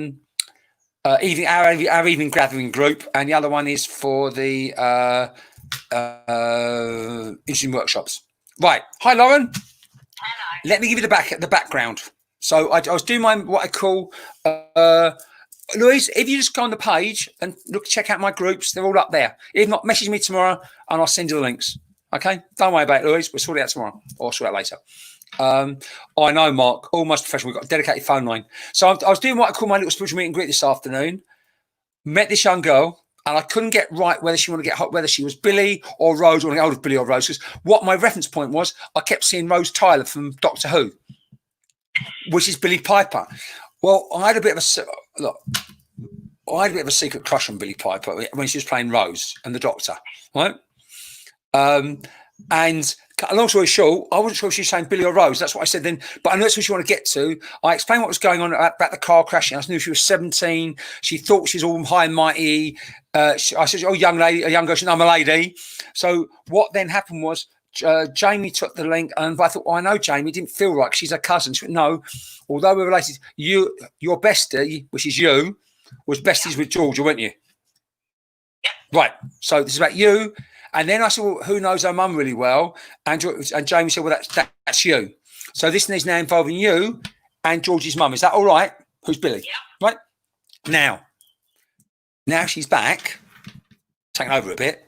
evening gathering group, and the other one is for the interesting workshops. Right. Hi, Lauren. Hello. Let me give you the background. So I was doing what I call Louise, if you just go on the page and check out my groups, they're all up there. If not, message me tomorrow and I'll send you the links. Okay? Don't worry about it, Louise. We'll sort it out tomorrow or sort it out later. I know, Mark, almost professional. We've got a dedicated phone line. So I was doing what I call my little spiritual meet and greet this afternoon. Met this young girl. And I couldn't get right whether she was Billy or Rose, or an older Billy or Rose. Because what my reference point was, I kept seeing Rose Tyler from Doctor Who, which is Billy Piper. Well, I had a bit of a secret crush on Billy Piper when she was playing Rose and the Doctor, right? And long story short, I wasn't sure if she was saying Billy or Rose. That's what I said then. But I know that's what she wanted to get to. I explained what was going on about the car crashing. I knew she was 17. She thought she was all high and mighty. I said, "Oh, young lady, a young girl." She said, "I'm a lady." So what then happened was Jamie took the link, and I thought, "Oh, I know Jamie." It didn't feel right. She's her cousin. She went, "No, although we're related, your bestie, which is you, was besties with Georgia, weren't you?" Right. So this is about you. And then I said, "Well, who knows her mum really well?" And Jamie said, "Well, that's you." So this is now involving you and Georgie's mum. Is that all right? Who's Billy? Yeah. Right. Now she's back, taking over a bit.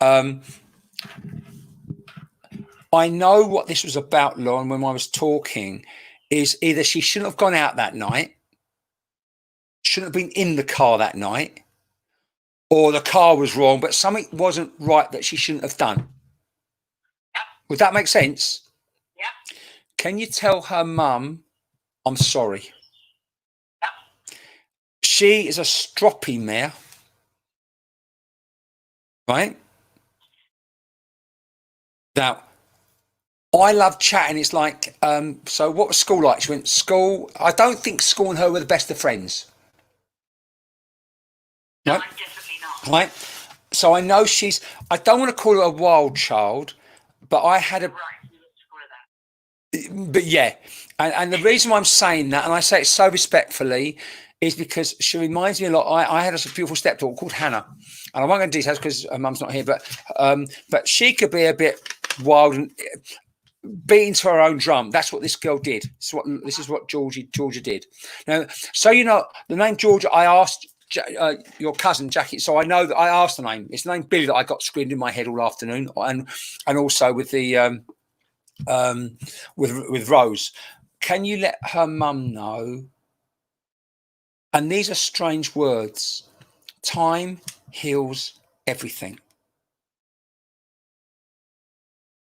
I know what this was about, Lauren, when I was talking, is either she shouldn't have gone out that night, shouldn't have been in the car that night, or the car was wrong, but something wasn't right that she shouldn't have done. Yep. Would that make sense? Yeah. Can you tell her mum, I'm sorry? Yep. She is a stroppy mare, right? Now, I love chatting. It's like, so what was school like? She went, school. I don't think school and her were the best of friends. No, Right? definitely not. Right. So I know I don't want to call her a wild child, but I had a, Right, you look for that. but yeah. And the reason why I'm saying that, and I say it so respectfully, is because she reminds me a lot. I had a beautiful stepdaughter called Hannah, and I won't go into details because her mum's not here, but she could be a bit wild and beating to her own drum. That's what this girl did. This is what Georgia did. Now, so you know the name Georgia, I asked your cousin Jackie, so I know that I asked the name. It's the name Billy that I got screamed in my head all afternoon, and also with the with Rose. Can you let her mum know? And these are strange words. Time heals everything.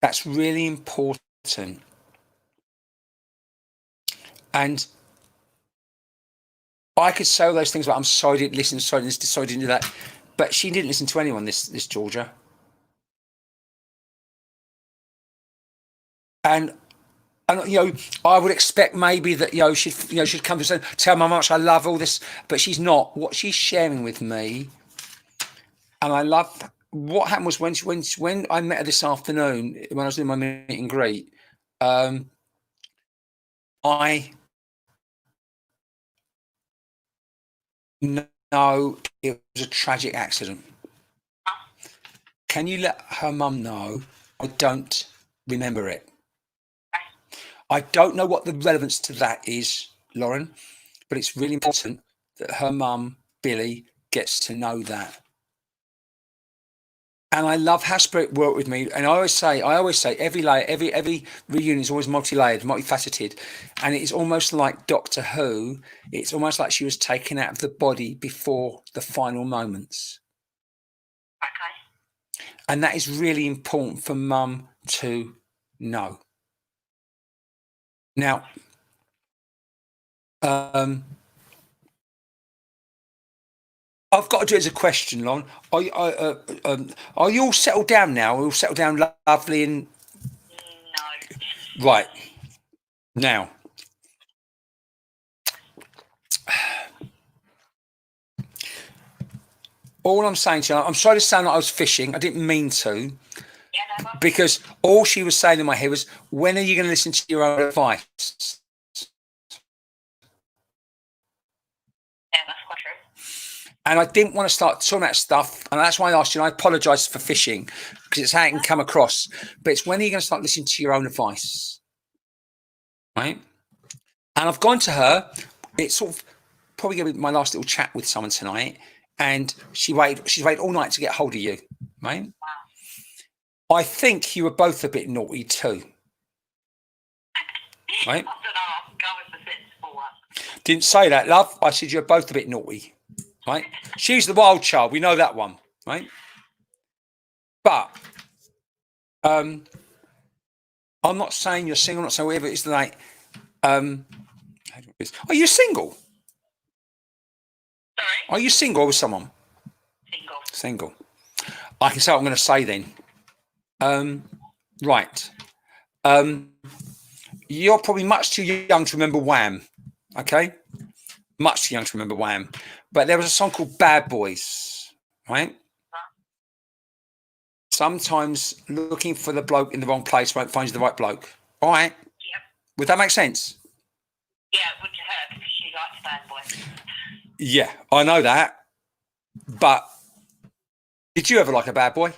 That's really important. And I could say all those things, but I'm sorry I didn't listen, sorry I didn't do that. But she didn't listen to anyone, this Georgia. And you know, I would expect maybe that she'd come to tell me how much I love all this, but she's not. What she's sharing with me, and I love what happened was when I met her this afternoon when I was doing my meet and greet. I know it was a tragic accident. Can you let her mum know? I don't remember it. I don't know what the relevance to that is, Lauren, but it's really important that her mum, Billy, gets to know that. And I love how spirit worked with me. And I always say, every layer, every reunion is always multi-layered, multifaceted. And it is almost like Doctor Who. It's almost like she was taken out of the body before the final moments. Okay. And that is really important for Mum to know. Now, I've got to do it as a question, Lon. Are you all settled down now? Are you all settled down lovely and... No. Right. Now, all I'm saying to you, I'm sorry to sound like I was fishing. I didn't mean to. Yeah, no. Because all she was saying in my head was, when are you going to listen to your own advice? Yeah, that's quite true. And I didn't want to start talking about stuff. And that's why I asked you, and I apologise for fishing, because it's how it can come across. But it's when are you going to start listening to your own advice? Right? And I've gone to her. It's sort of probably going to be my last little chat with someone tonight. And she's waited all night to get hold of you. Right? Wow. I think you were both a bit naughty too. Right? I don't know. I'll go with the sensible one. Didn't say that, love. I said you're both a bit naughty. Right? She's the wild child. We know that one. Right? But I'm not saying you're single. I'm not saying whatever it is tonight. Are you single? Sorry? Are you single or with someone? Single. Single. I can say what I'm going to say then. Right. You're probably much too young to remember Wham. Okay? Much too young to remember Wham. But there was a song called Bad Boys. Right? Sometimes looking for the bloke in the wrong place won't find you the right bloke. All right? Yep. Would that make sense? Yeah, it would to her because she likes bad boys. Yeah, I know that. But did you ever like a bad boy?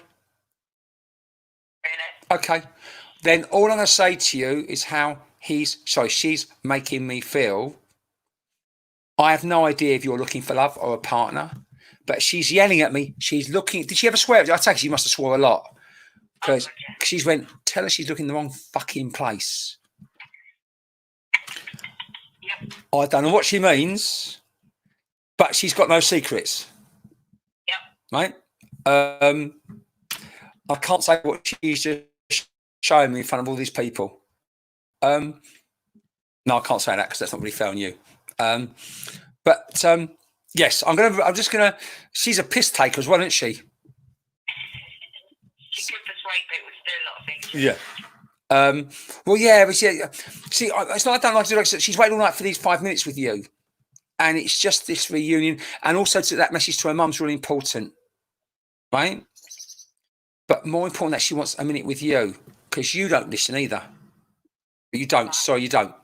Really? Okay. Then all I'm going to say to you is how she's making me feel. I have no idea if you're looking for love or a partner, but she's yelling at me. She's looking. Did she ever swear? I take it she must have swore a lot. Because she's went, tell her she's looking in the wrong fucking place. Yep. I don't know what she means, but she's got no secrets. Yep. Right? I can't say what she's just showing me in front of all these people. No, I can't say that because that's not really fair on you. But yes, I'm just gonna. She's a piss taker as well, isn't she? She could persuade people to do a lot of things. Yeah. Well, yeah, but see, it's not I don't like to do it. She's waited all night for these 5 minutes with you, and it's just this reunion, and also that message to her mum's really important, right? But more important that she wants a minute with you because you don't listen either. You don't. Sorry, you don't.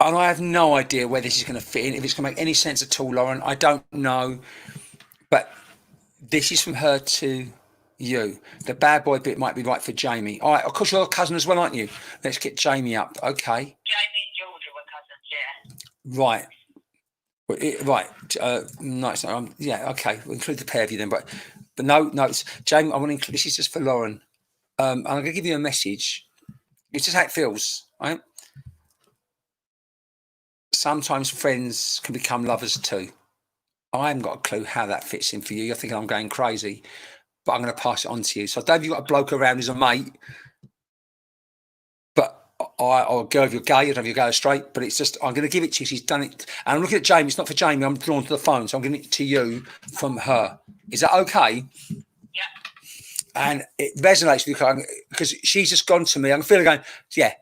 And I have no idea where this is going to fit in, if it's going to make any sense at all, Lauren. I don't know. But this is from her to you. The bad boy bit might be right for Jamie. All right, of course, you're a cousin as well, aren't you? Let's get Jamie up. Okay. Jamie and Georgia were cousins, yeah. Right. No, it's not, yeah, okay. We'll include the pair of you then. But no, it's Jamie. I want to include, this is just for Lauren. I'm going to give you a message. It's just how it feels, right? Sometimes friends can become lovers too. I haven't got a clue how that fits in for you. You're thinking I'm going crazy, but I'm going to pass it on to you. So I don't know if you've got a bloke around who's a mate, but or a girl if you're gay, I don't know if you're gay or straight, but it's just, I'm going to give it to you. She's done it. And I'm looking at Jamie. It's not for Jamie. I'm drawn to the phone. So I'm giving it to you from her. Is that okay? Yeah. And it resonates with you because she's just gone to me. I'm feeling going, yeah,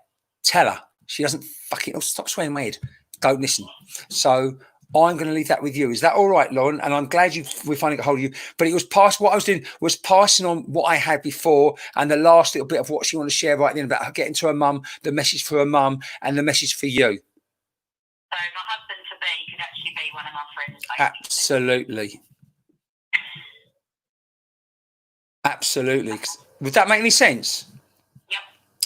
tell her. She doesn't fucking, stop swearing my head. Don't listen. So I'm going to leave that with you. Is that all right, Lauren? And I'm glad we finally got hold of you. But it was what I was doing was passing on what I had before and the last little bit of what she wanted to share right then about her getting to her mum, the message for her mum and the message for you. So my husband-to-be could actually be one of my friends. Basically. Absolutely. Absolutely. Would that make any sense? Yep.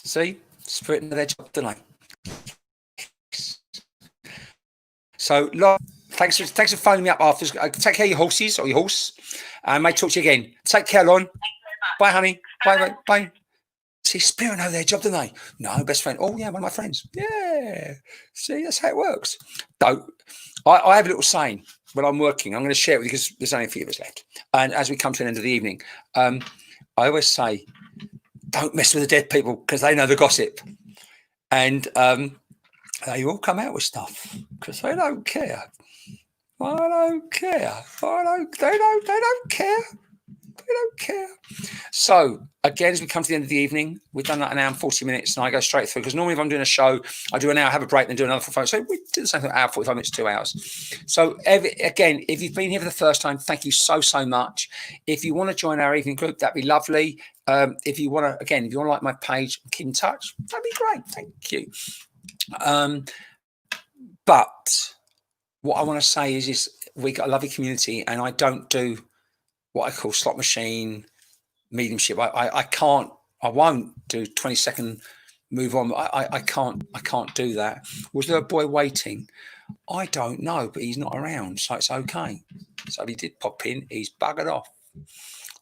See? Spirit of their job, don't I? So, Lauren, Thanks for phoning me up after. Take care of your horses or your horse. And may talk to you again. Take care, Lon. Bye, honey. Bye. See, Spirit know their job, don't they? No, best friend. Oh, yeah, one of my friends. Yeah. See, that's how it works. So, I have a little saying when I'm working. I'm going to share it with you because there's only a few of us left. And as we come to the end of the evening, I always say, don't mess with the dead people because they know the gossip. And they all come out with stuff because they don't care. I don't care. They don't care. They don't care. So, again, as we come to the end of the evening, we've done like an hour and 40 minutes, and I go straight through because normally if I'm doing a show, I do an hour, have a break, then do another 45 minutes. So we do the same thing, hour, 45 minutes, 2 hours. So, again, if you've been here for the first time, thank you so much. If you want to join our evening group, that'd be lovely. If you want to like my page, keep in touch, that'd be great. Thank you. But what I want to say is we got a lovely community, and I don't do what I call slot machine mediumship. I won't do 20-second move on. I can't do that. Was there a boy waiting? I don't know, but he's not around, so it's okay. So if he did pop in, he's buggered off.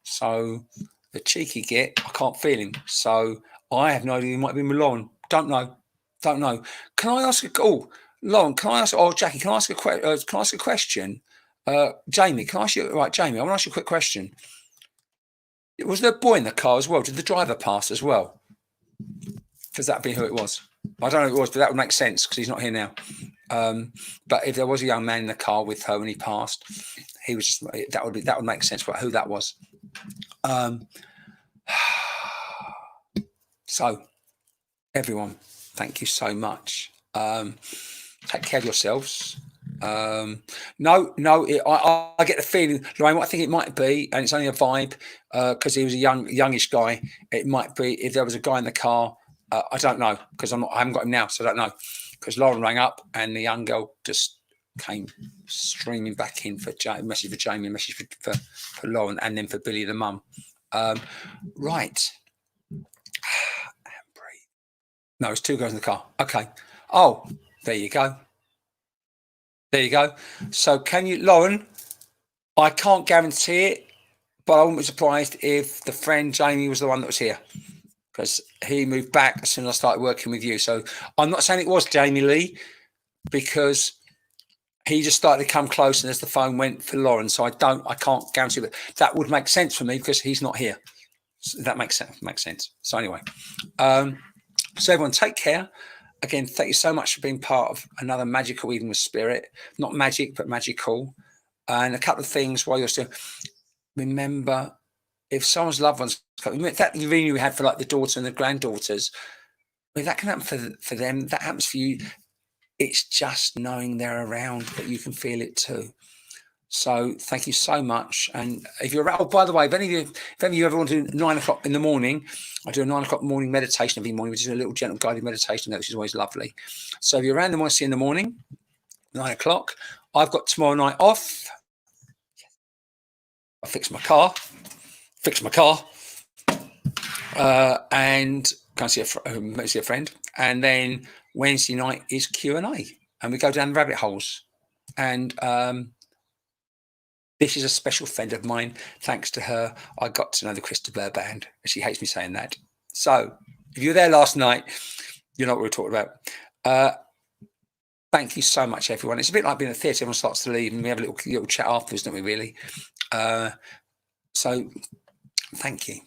So the cheeky git, I can't feel him. So I have no idea. He might be Milan. Don't know. Can I ask Lauren, can I ask? Oh, Jackie, can I ask a question? Jamie, can I ask you? Right, Jamie, I want to ask you a quick question. Was there a boy in the car as well? Did the driver pass as well? Because that'd be who it was. I don't know who it was, but that would make sense because he's not here now. But if there was a young man in the car with her when he passed, he was just that would make sense for who that was. So, everyone, thank you so much. Take care of yourselves. I get the feeling, Lorraine, what I think it might be, and it's only a vibe, because he was a youngish guy. It might be if there was a guy in the car. I don't know because I haven't got him now, so I don't know. Because Lauren rang up and the young girl just came streaming back in for message for Jamie, message for Lauren, and then for Billy the mum. Right. No, it's two girls in the car. Okay. Oh, there you go. So can you, Lauren, I can't guarantee it, but I wouldn't be surprised if the friend Jamie was the one that was here because he moved back as soon as I started working with you. So I'm not saying it was Jamie Lee because he just started to come close and as the phone went for Lauren. So I can't guarantee, but that would make sense for me because he's not here. So that makes sense. So anyway, so everyone take care. Again, thank you so much for being part of another magical evening with Spirit. Not magic, but magical. And a couple of things while you're still, remember, if someone's loved ones, that reunion we had for like the daughter and the granddaughters, I mean, that can happen for them. That happens for you. It's just knowing they're around that you can feel it too. So thank you so much. And if you're around, oh, by the way, if any of you ever want to do 9 o'clock in the morning, I do a 9 o'clock morning meditation every morning, which is a little gentle guided meditation, which is always lovely. So if you're around and want to see in the morning, 9 o'clock, I've got tomorrow night off. I fix my car, and go and see a friend. And then Wednesday night is Q&A, and we go down rabbit holes. And this is a special friend of mine. Thanks to her, I got to know the Christopher band. She hates me saying that. So if you were there last night, you know what we're talking about. Thank you so much, everyone. It's a bit like being at the theatre. Everyone starts to leave and we have a little chat afterwards, don't we, really? So thank you.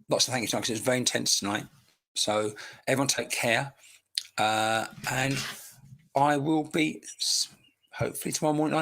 Lots of thank you tonight because it was very intense tonight. So everyone take care. And I will be hopefully tomorrow morning.